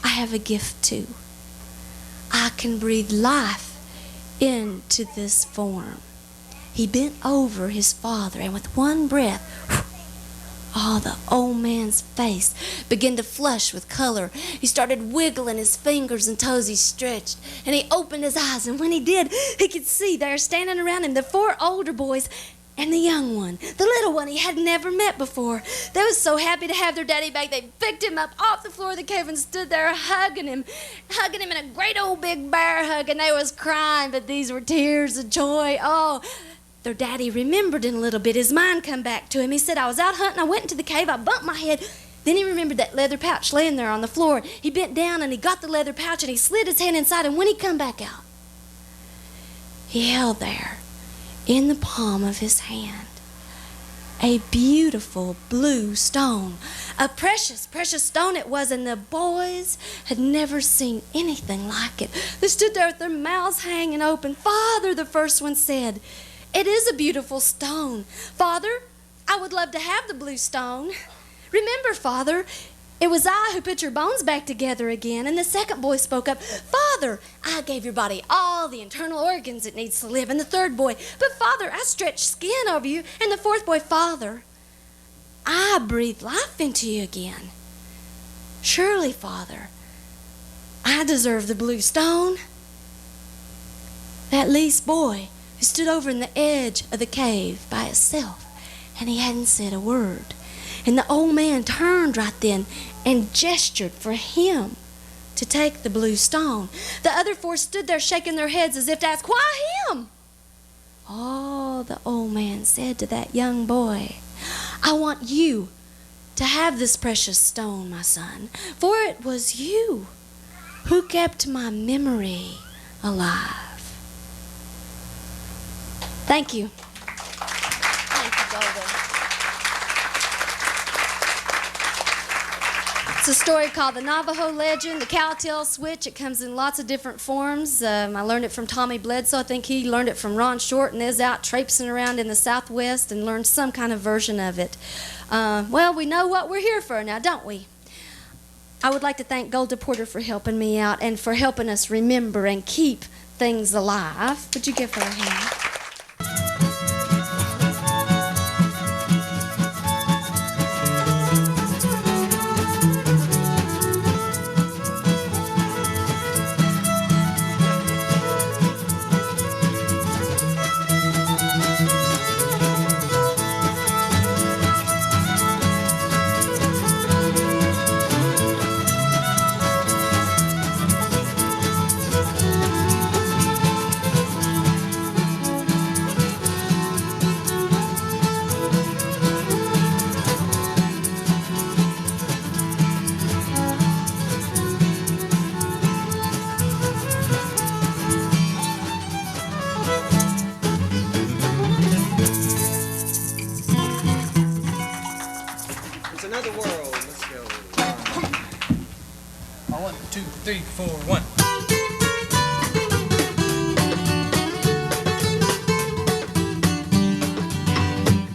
K: I have a gift too. I can breathe life into this form. He bent over his father, and with one breath, the old man's face began to flush with color. He started wiggling his fingers and toes. He stretched, and he opened his eyes, and when he did, he could see there standing around him the 4 older boys and the young one, the little one he had never met before. They was so happy to have their daddy back. They picked him up off the floor of the cave and stood there hugging him in a great old big bear hug, and they was crying, but these were tears of joy. Their daddy remembered in a little bit. His mind come back to him. He said, I was out hunting. I went into the cave. I bumped my head. Then he remembered that leather pouch laying there on the floor. He bent down and he got the leather pouch and he slid his hand inside. And when he come back out, he held there in the palm of his hand a beautiful blue stone. A precious, precious stone it was, and the boys had never seen anything like it. They stood there with their mouths hanging open. Father, the first one said, it is a beautiful stone. Father, I would love to have the blue stone. Remember, Father, it was I who put your bones back together again. And the second boy spoke up, Father, I gave your body all the internal organs it needs to live. And the third boy, but Father, I stretched skin over you. And the fourth boy, Father, I breathed life into you again. Surely, Father, I deserve the blue stone. That least boy who stood over in the edge of the cave by itself and he hadn't said a word. And the old man turned right then and gestured for him to take the blue stone. The other four stood there shaking their heads as if to ask, why him? Oh, the old man said to that young boy, I want you to have this precious stone, my son, for it was you who kept my memory alive. Thank you. Thank you, Golda. It's a story called The Navajo Legend, the Cowtail Switch. It comes in lots of different forms. I learned it from Tommy Bledsoe. I think he learned it from Ron Short and is out traipsing around in the Southwest and learned some kind of version of it. Well, we know what we're here for now, don't we? I would like to thank Golda Porter for helping me out and for helping us remember and keep things alive. Would you give her a hand?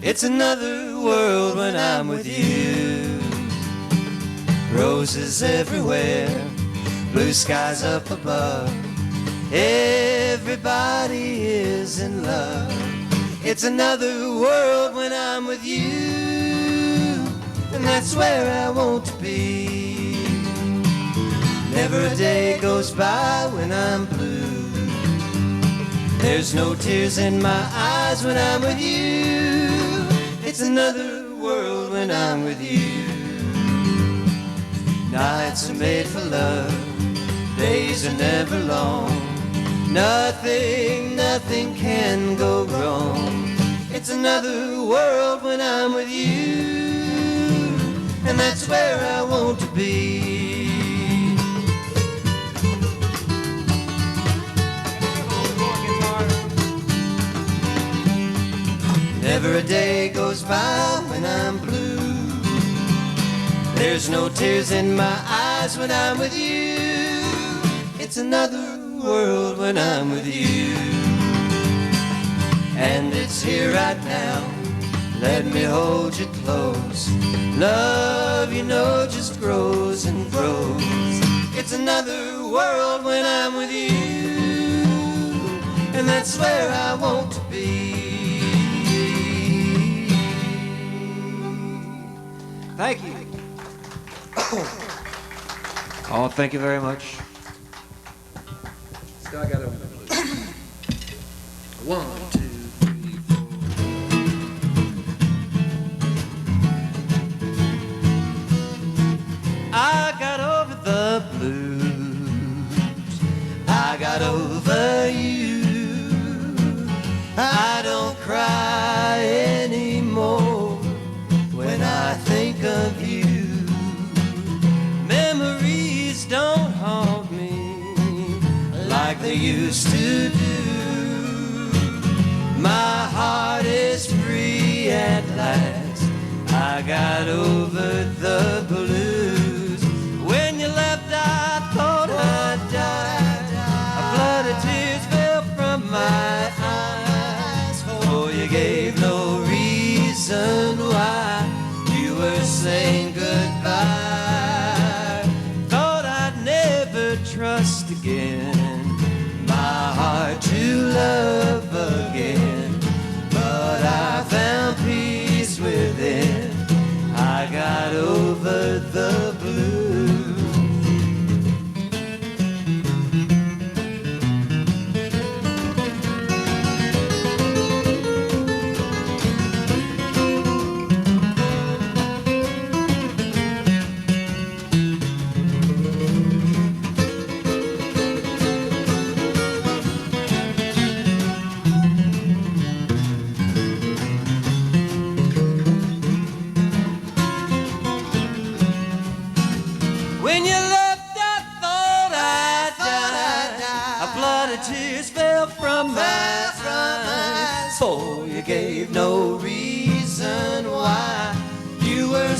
J: It's another world when I'm with you. Roses everywhere, blue skies up above. Everybody is in love. It's another world when I'm with you, and that's where I want to be. Never a day goes by when I'm blue. There's no tears in my eyes when I'm with you. It's another world when I'm with you. Nights are made for love, days are never long. Nothing, nothing can go wrong. It's another world when I'm with you, and that's where I want to be. Never a day goes by when I'm blue. There's no tears in my eyes when I'm with you. It's another world when I'm with you. And it's here right now, let me hold you close. Love, you know, just grows and grows. It's another world when I'm with you, and that's where I want to be.
A: Thank you. Oh, thank you very much.
J: Still got it. 1, 2, 3, 4.
A: I got over the blues. I got over you. I don't cry anymore when I think of you. Memories don't haunt me like they used to do. My heart is free at last. I got over the blues. When you left, I thought I'd die. A flood of tears fell from my eyes, for you gave no reason why you were saying goodbye. Thought I'd never trust again, my heart to love again, but I found peace within. I got over the blues.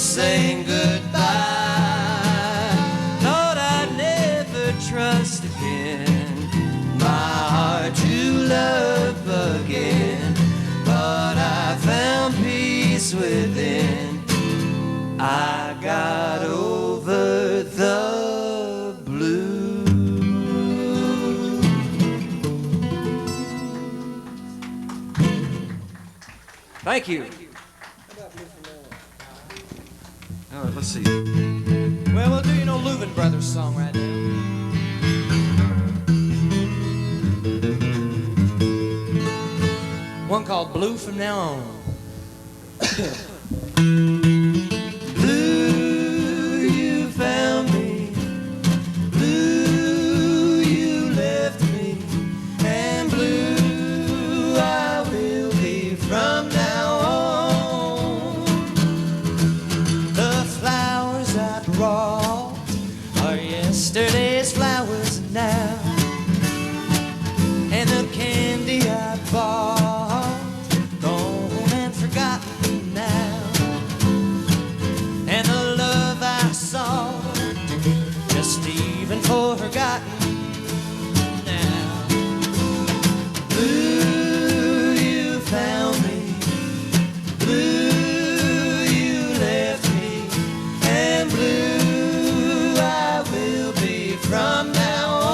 J: saying goodbye. Thought I'd never trust again, my heart to love again, but I found peace within. I got over the blue. Thank you. All right, let's see. Well, we'll do, Louvin Brothers song right now. One called Blue From Now On. Blue, you found me. Blue, you left me. And blue, I will be from now on. The flowers I brought are yesterday's flowers now. And the candy I bought, gone and forgotten now. And the love I saw, just even forgotten now. Blue, you found me. Blue, you left me. And blue, I will be from now on.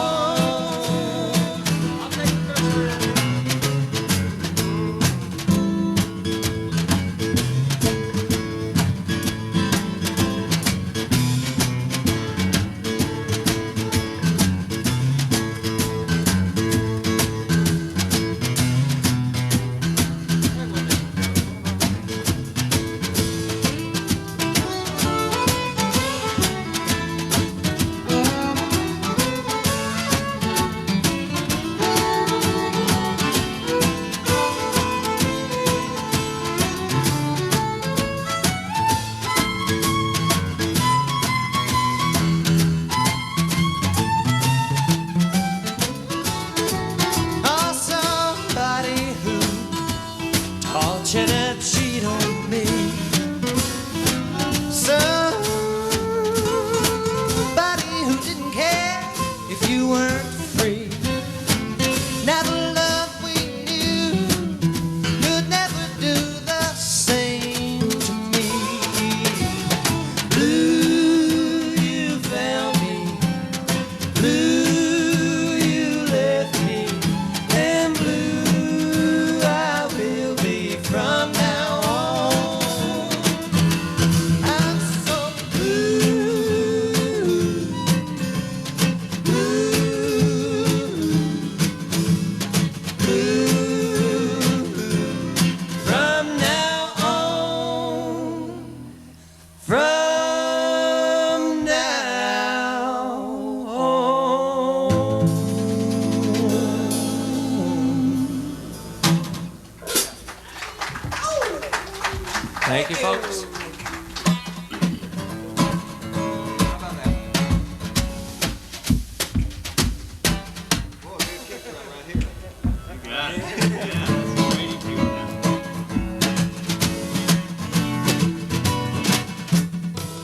J: Thank you, folks.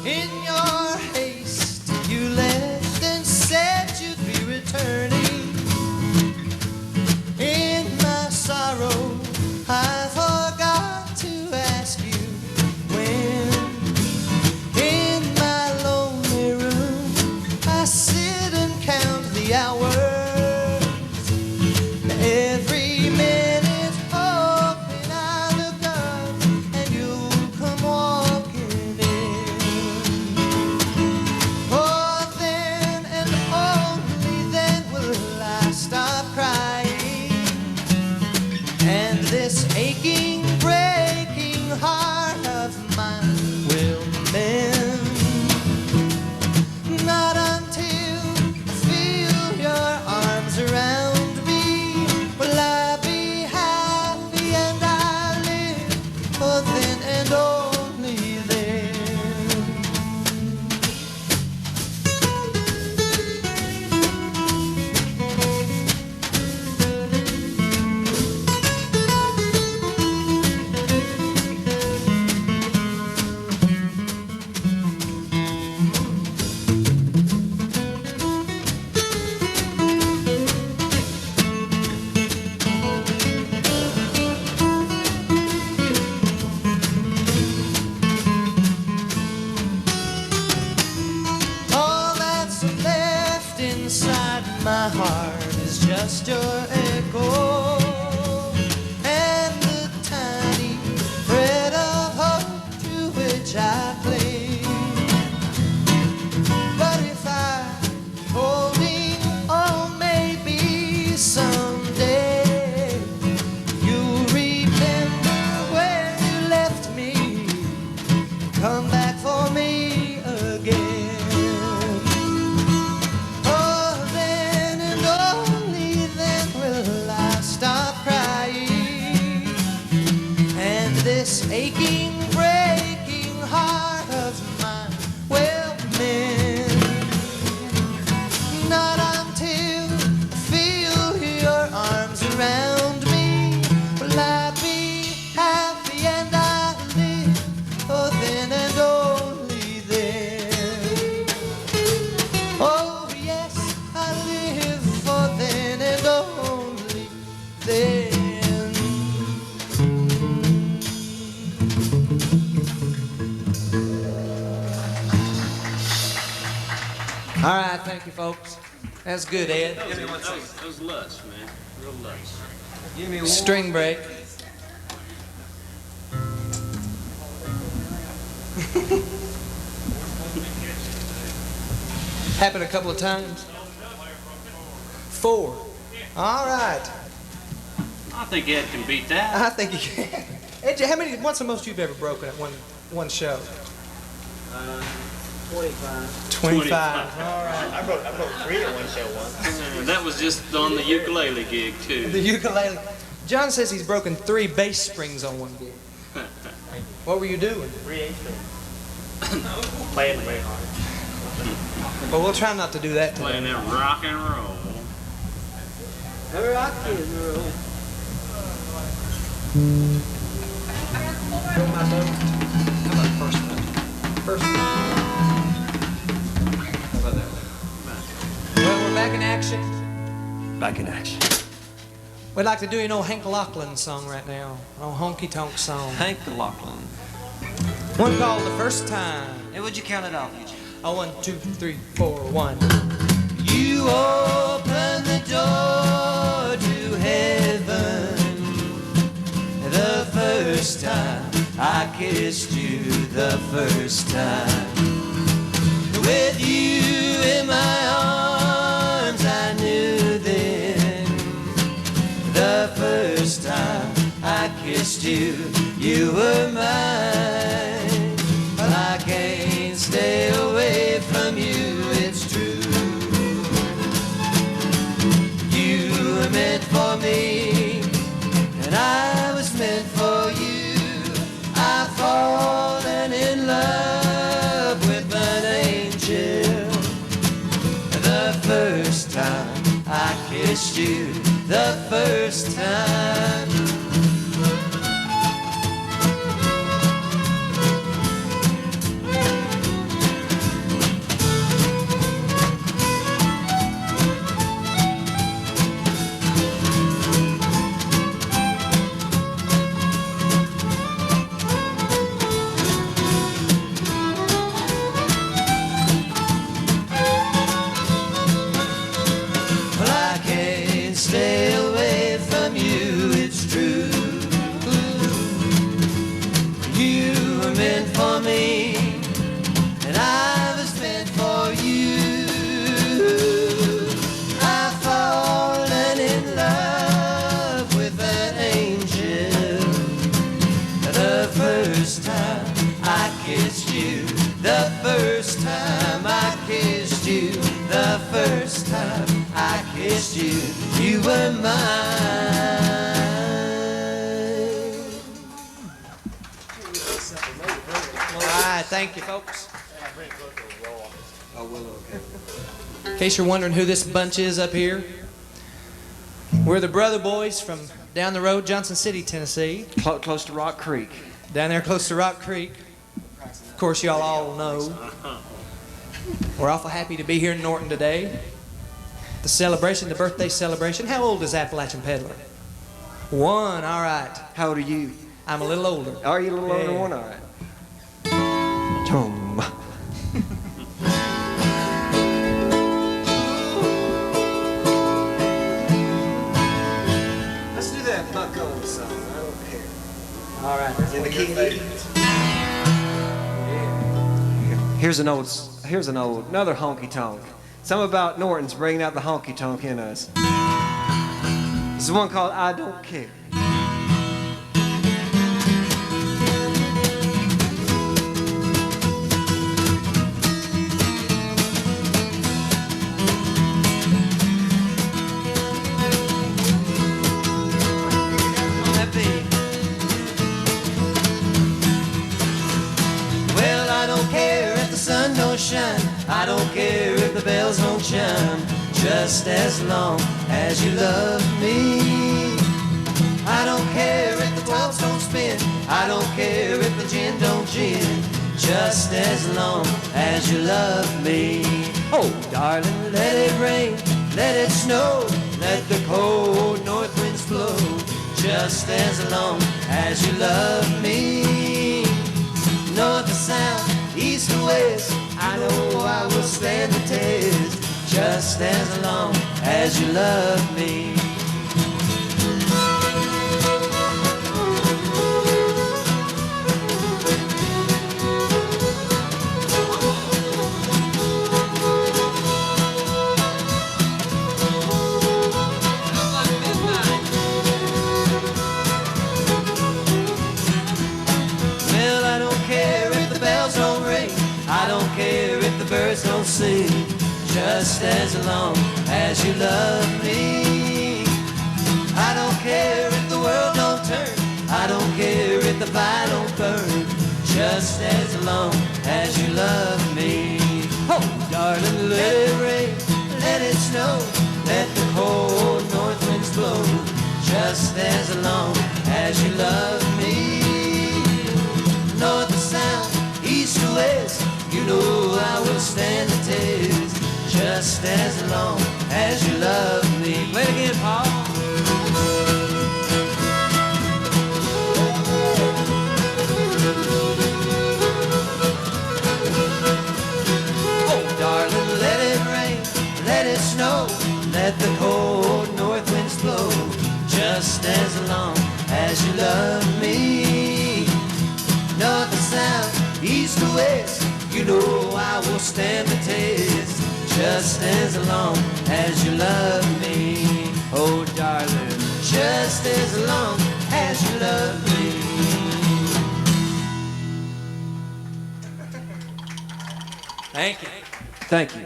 J: In your haste, you left and said you'd be returning. In my sorrow, I forgot to ask you when. In my lonely room, I sit and count the hours. Every minute hoping I look up and you'll come walking in. Oh, then and only then will I stop crying, and this aching, breaking heart of mine will mend. Not until I feel your arms around me will I be happy and I live, for then and only then. just your echo and the tiny thread of hope to which I cling. But if I holding on, maybe someday you'll remember where you left me, come back for me again. Oh, then and only then will I stop crying, and this aching, breaking heart of mine will mend. Not until I feel your arms around me will I be happy and I live, oh then and only then. Oh yes, I live for then and only then. All right, thank you, folks. That's good, Ed.
E: That was lush, man. Real lush.
J: Give me one string break. Happened a couple of times. 4. All right.
D: I think Ed can beat that.
J: I think you can. Ed, how many? What's the most you've ever broken at one show?
H: 25.
J: 25. All right.
H: I broke 3 at one show once.
E: That was just on the ukulele gig, too.
J: The ukulele. John says he's broken 3 bass strings on one gig. What were you doing?
H: 3 8 strings. Playing very hard.
J: Well, we'll try not to do that today.
E: Playing that rock and roll.
J: Rock and roll. How about the first one? First one. How about that one? Well, we're back in action.
B: Back in action.
J: We'd like to do an old Hank Lachlan song right now. An old honky tonk song.
L: Hank Lachlan.
J: One called The First Time.
L: Hey, would you count it off, Eugene?
J: Oh, 1, 2, 3, 4, 1.
L: You open the door to heaven the first time I kissed you, the first time. With you in my arms, I knew then the first time I kissed you, you were mine. But I can't stay away from you, it's true. You were meant for me, and I was meant for you. I've fallen in love with an angel. The first time I kissed you, the first time. Stay away from you, it's true. You were meant for me, and I was meant for you. I've fallen in love with an angel. The first time I kissed you, the first time I kissed you, the first time I kissed you, you were mine. All right, thank you, folks. In case you're wondering who this bunch is up here, we're the Brother Boys from down the road, Johnson City, Tennessee. Close to Rock Creek.
J: Down there close to Rock Creek. Of course, y'all all know. We're awful happy to be here in Norton today. The celebration, the birthday celebration. How old is Appalachian Peddler? 1, all right.
L: How old are you?
J: I'm a little older.
L: Are you a little older than 1? All right.
M: Here's another honky tonk. Something about Norton's bringing out the honky tonk in us. This is one called I Don't Care.
J: Well, I don't care if the sun don't shine. I don't care if the bells don't chime. Just as long as you love me. I don't care if the tops don't spin. I don't care if the gin don't gin. Just as long as you love me. Oh, darling, let it rain, let it snow, let the cold north winds blow. Just as long as you love me. North or south, east or west, I know I will stand the test. Just as long as you love me. Well, I don't care if the bells don't ring. I don't care if the birds don't sing. Just as long as you love me. I don't care if the world don't turn. I don't care if the fire don't burn. Just as long as you love me. Oh, darling, let it rain, let it snow, let the cold north winds blow. Just as long as you love me. North or south, east or west, you know I will stand the test. Just as long as you love me. Play it again, Paul. Oh, darling, let it rain, let it snow, let the cold north winds blow. Just as long as you love me. North or south, east or west, you know I will stand the test. Just as long as you love me. Oh, darling, just as long as you love me.
L: Thank you.
M: Thank you.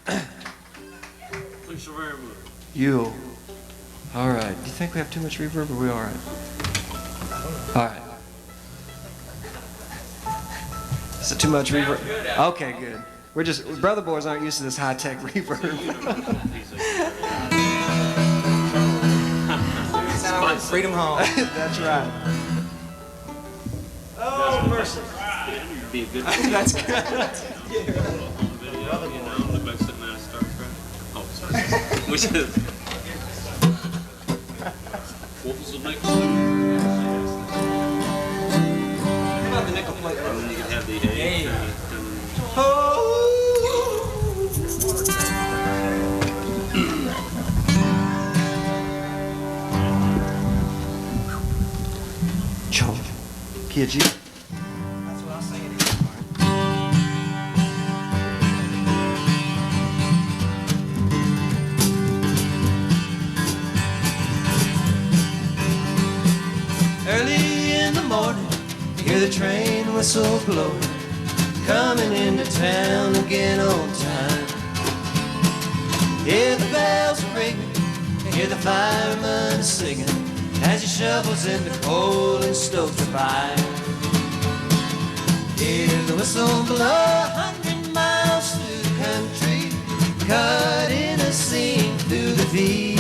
D: Thanks so very much.
M: You. All right. Do you think we have too much reverb or are we all right? All right. Is it too much reverb? Okay, good. We're just, brother boys aren't used to this high-tech reverb.
L: Freedom Hall.
M: That's right.
D: Oh, mercy.
E: Be a good
M: That's good.
E: Which is
D: What was the next
M: How about the nickel plate?
E: and then you can have the A.
M: Key of G.
L: That's what I'll sing it is.
J: Early in the morning, hear the train whistle blow, coming into town again on time. Hear the bells ringing, hear the fireman singing, as he shovels in the coal and stokes the fire. Hear the whistle blow 100 miles through the country, cutting a seam through the field.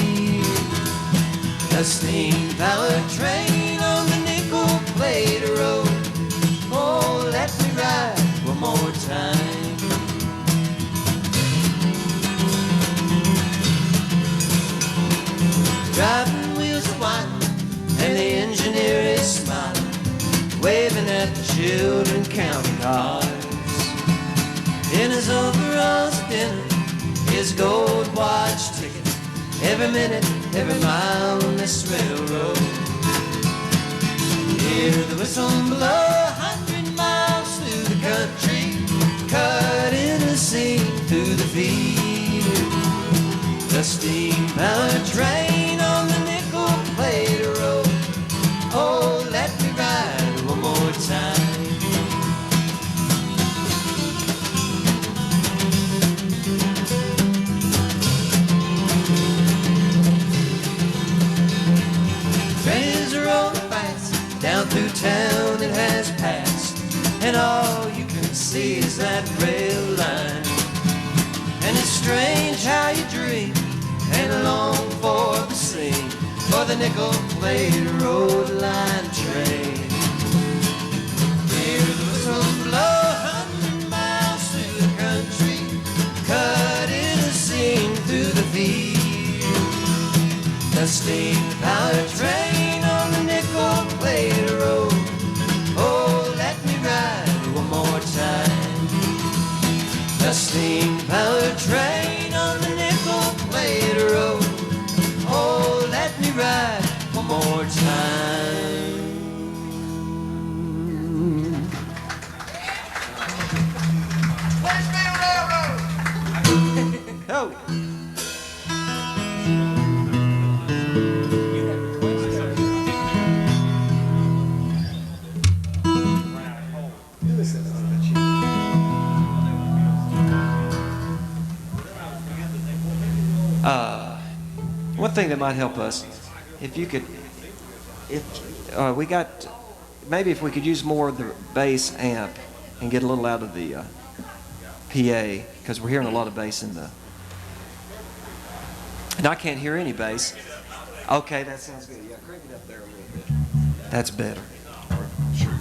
J: A steam-powered train on the nickel-plate road. Oh, let me ride one more time. Driving wheels are whining, and the engineer is smiling, waving at the children counting cars. In his overalls at dinner, his gold watch ticking, every minute, every mile on this railroad. Hear the whistle blow
N: and all you can see is that rail line. And it's strange how you dream and long for the scene, for the nickel-plate road line train. Hear the whistle blow 100 miles through the country, cutting a seam through the field. The steam-powered train on the nickel-plate road. Oh, let me ride one more time. The steam-powered train on the nickel-plate road. Oh, let me ride one more time. Oh.
M: One thing that might help us, if you could, we got, maybe if we could use more of the bass amp and get a little out of the PA, because we're hearing a lot of bass in the, and I can't hear any bass. Okay, that sounds good. Yeah, crank it up there a little bit. That's better. Sure.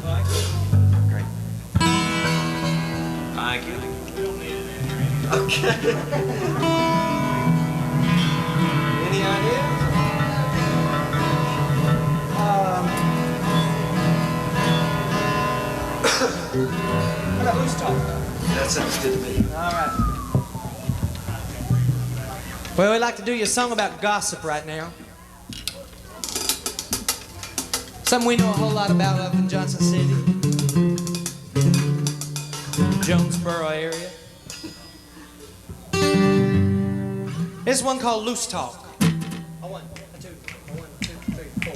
M: Great. Thank you. Okay. Any ideas?
L: How about loose talk?
M: That sounds good to me.
L: All right. Well, we'd like to do you a song about gossip right now. Something we know a whole lot about up in Johnson City, Jonesboro area. This one called Loose Talk. A one, a two, a 1, 2, 3, 4.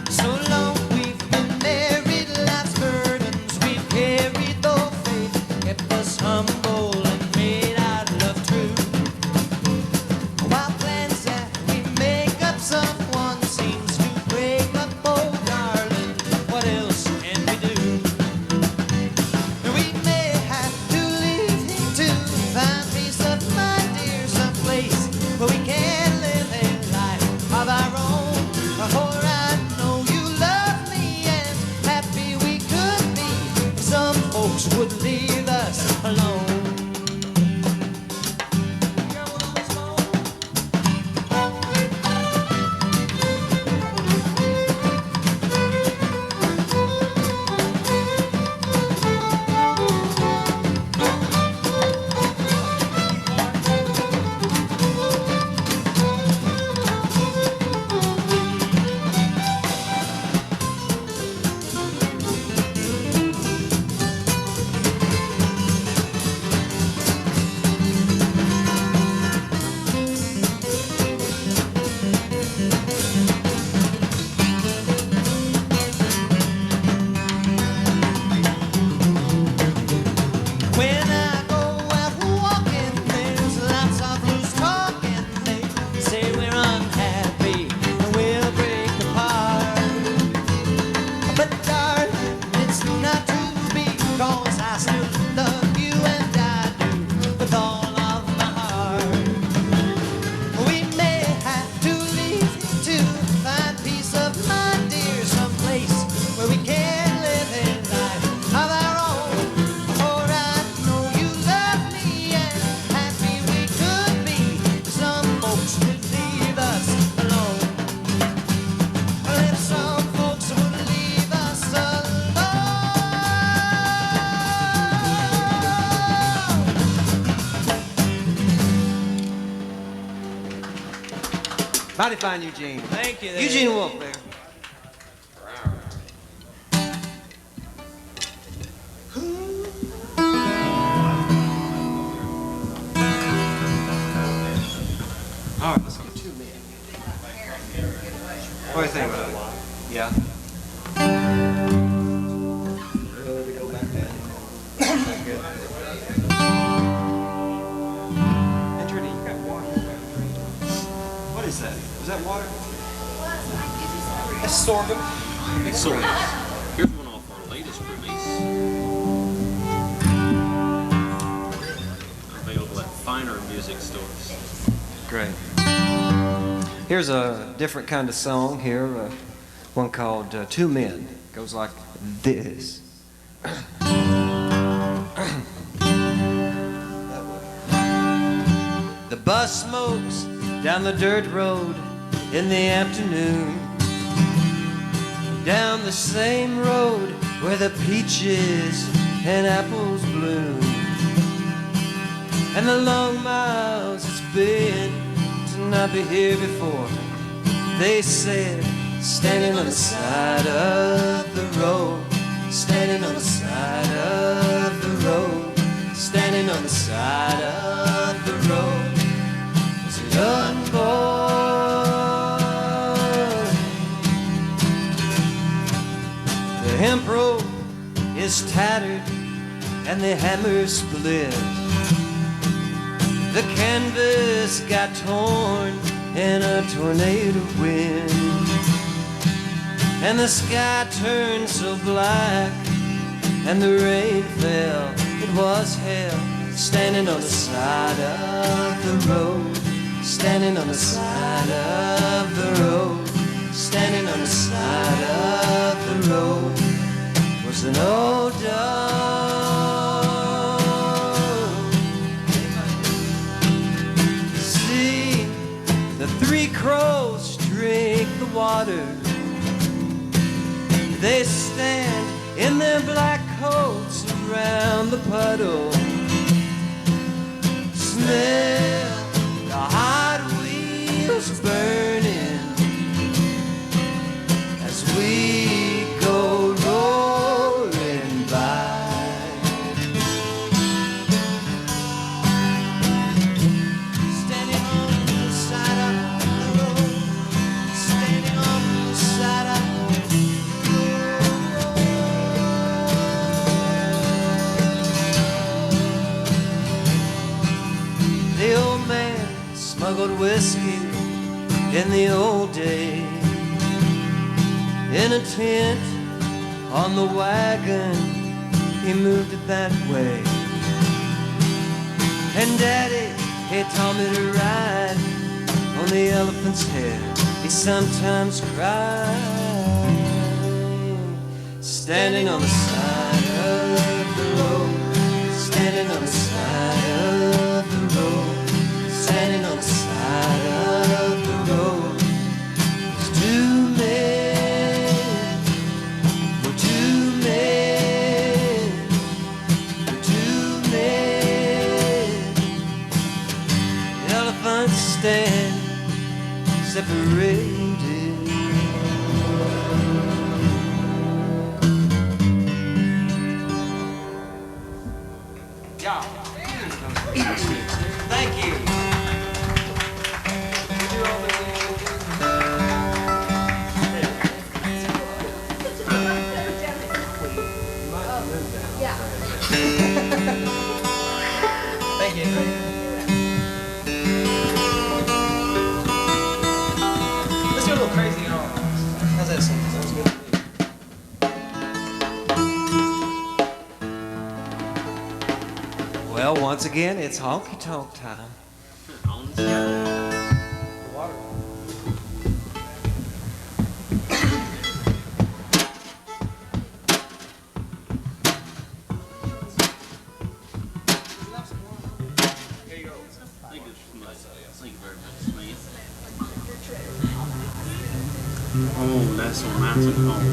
N: So long we've been married, life's burdens we've carried, though faith kept us humble and made our love true. While plans that we make up, someone seems to break up. Oh darling, what else can we do? We may have to leave him to find peace of mind, dear, someplace where we can live a life of our own. For I know you love me and happy we could be. Some folks would leave us alone. When I go out walking, there's lots of loose talking. They say we're unhappy and we'll break apart. But darling, it's not to be, 'cause I still love you and I do with all of my heart. We may have to leave to find peace of mind, dear, someplace where we can live a life of our own. For I know you love me and happy we could be. Some folks would leave us alone. Well, if some folks would leave us alone.
M: Mighty fine, Eugene.
L: Thank you. there.
M: Eugene Wolf there. All right, let's get 2 men. What do you think about it? Yeah. Hey, Trudy, you got water. What is that? Is that water?
L: sorghum.
O: Sorghum. Here's one off our latest release. Available at finer music stores.
M: Great. Here's a different kind of song here, one called Two Men. It goes like this. The bus smokes down the dirt road in the afternoon, down the same road where the peaches and apples bloom, and the long miles it's been to not be here before. They said, standing on the side of the road, standing on the side of the road, standing on the side of the road, was a young boy. The hemp rope is tattered and the hammer split. The canvas got torn in a tornado wind, and the sky turned so black and the rain fell. It was hell, standing on the side of the road, standing on the side of the road, standing on the side of the road, was an old dog. See, the three crows drink the water. They stand in their black coats around the puddle. Smell the hot wheels burning as we go rolling by. Standing on the side of the road, standing on the side of the old man smuggled whiskey in the old days, in a tent on the wagon, he moved it that way. And Daddy, he taught me to ride on the elephant's head. He sometimes cried, standing on the side of the road, standing on the side of the road, standing on the side of the road. There's two men, we're two men, we're two men. The elephants stand separated. Yeah. Thank you.
L: Thank you. Let's go a little crazy on. How's that sound? Sounds good to me.
M: Well, once again, it's honky tonk time.
O: Thank you very much, man. Oh, that's on mountain home.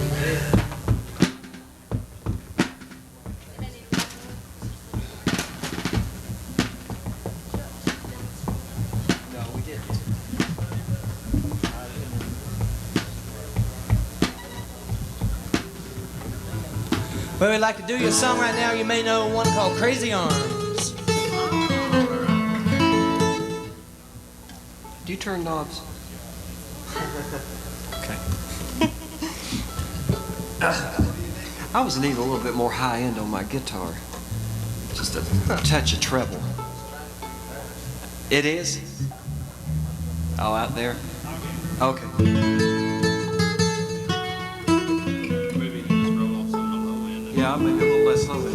L: Well, we'd like to do you a song right now. You may know one called Crazy Arms.
M: Do you turn knobs? Okay. I was needing a little bit more high end on my guitar. Just a touch of treble. It is? Oh, out there? Okay. maybe a little less slowly.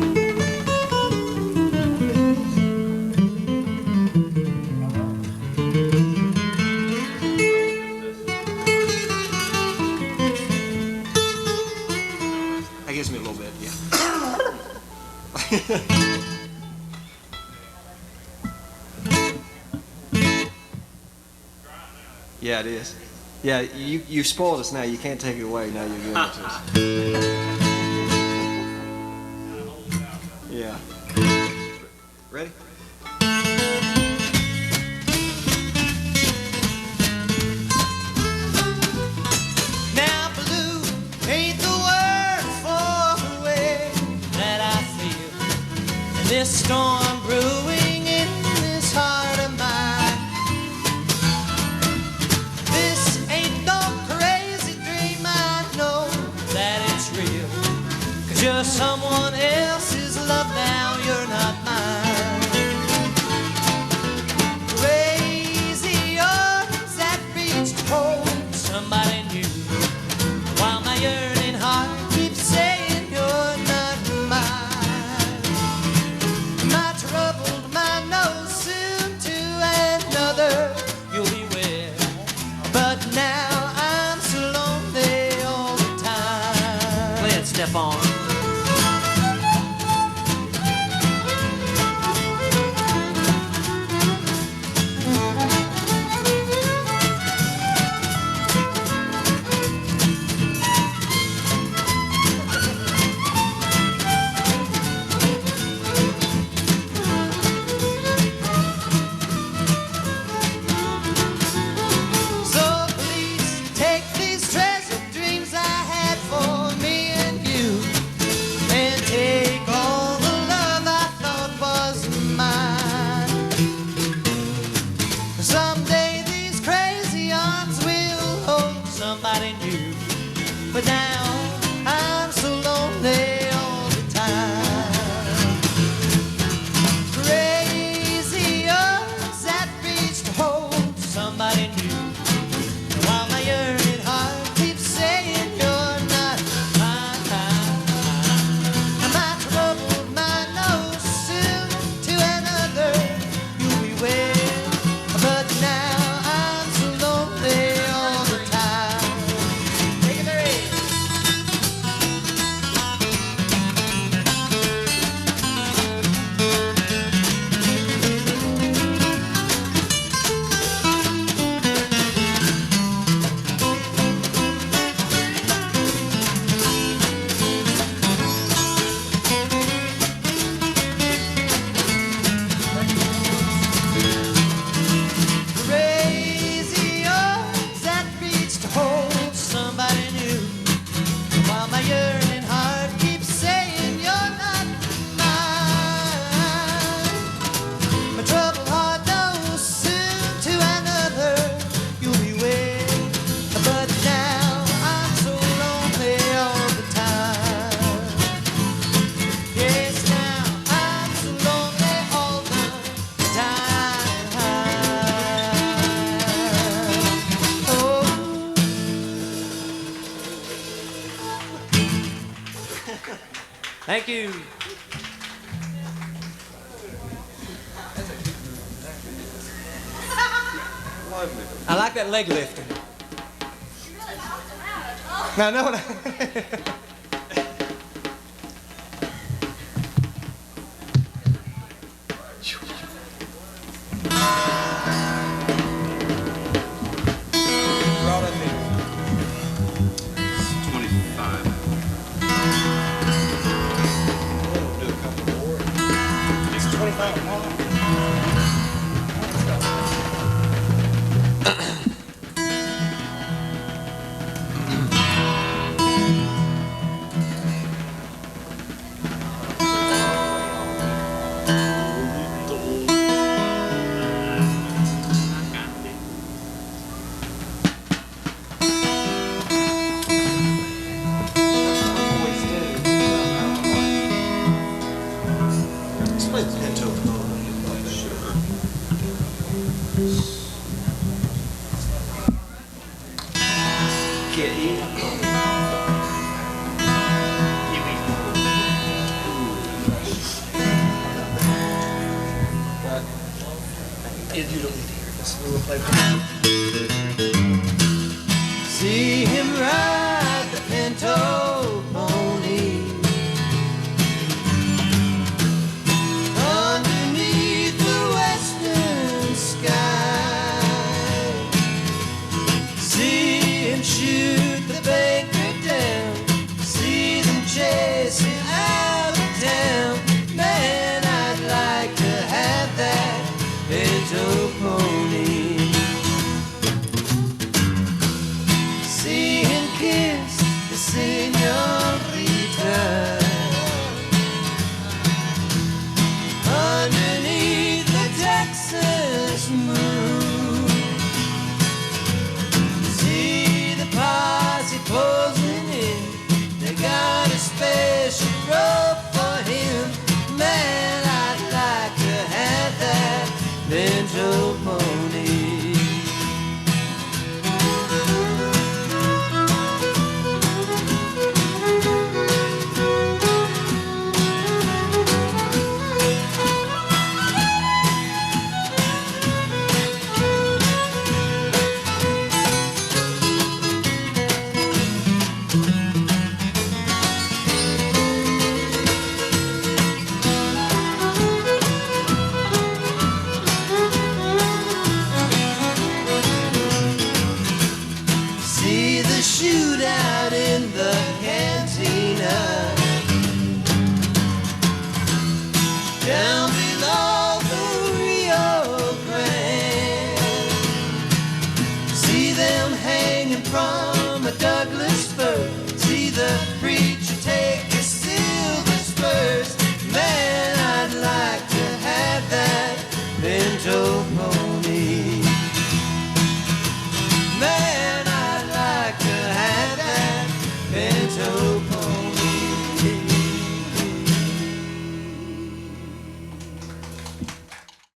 M: That gives me a little bit, yeah. Yeah, it is. Yeah, you spoiled us now. You can't take it away. Now you're giving it to us. Yeah. Ready?
N: Now blue ain't the word for the way that I feel. And this storm brewing in this heart of mine. This ain't no crazy dream, I know that it's real. 'Cause you're someone else's love now, you're not mine. Crazy arms that reach to hold somebody new, while my yearning heart keeps saying you're not mine. My troubled mind knows soon to another you'll be with, but now I'm so lonely all the time.
L: Play it, step on.
N: So please take these treasured dreams I had for me and you, and take all the love I thought was mine. Someday these crazy arms will hold somebody new, but now I'm so lonely all the time. Crazy arms that reach to hold somebody new, while my yearning heart keeps saying you're not mine. My troubled mind knows soon to another you'll be with, but now I'm so lonely all the time. Take it there. Crazy arms that reach to hold somebody new, while my yearning heart keeps saying you're not mine. My troubled heart knows soon to another you'll be with, but now I'm so lonely all the time. Yes, now I'm so lonely all the time. Oh.
L: Thank you. I like that leg lifter. No, no. Brought up here.
O: 25.
L: Do a couple more. It's 25 more. You don't need to hear this. We'll play it.
N: See him ride the pinto pony underneath the western sky. See him shoot the banker down. See them chase him out of town. Man, I'd like to have that pinto pony. See him kiss the señorita underneath the Texas moon. See the posse posing in. They got a special rope for him. Man, I'd like to have that pinto pony. See the shootout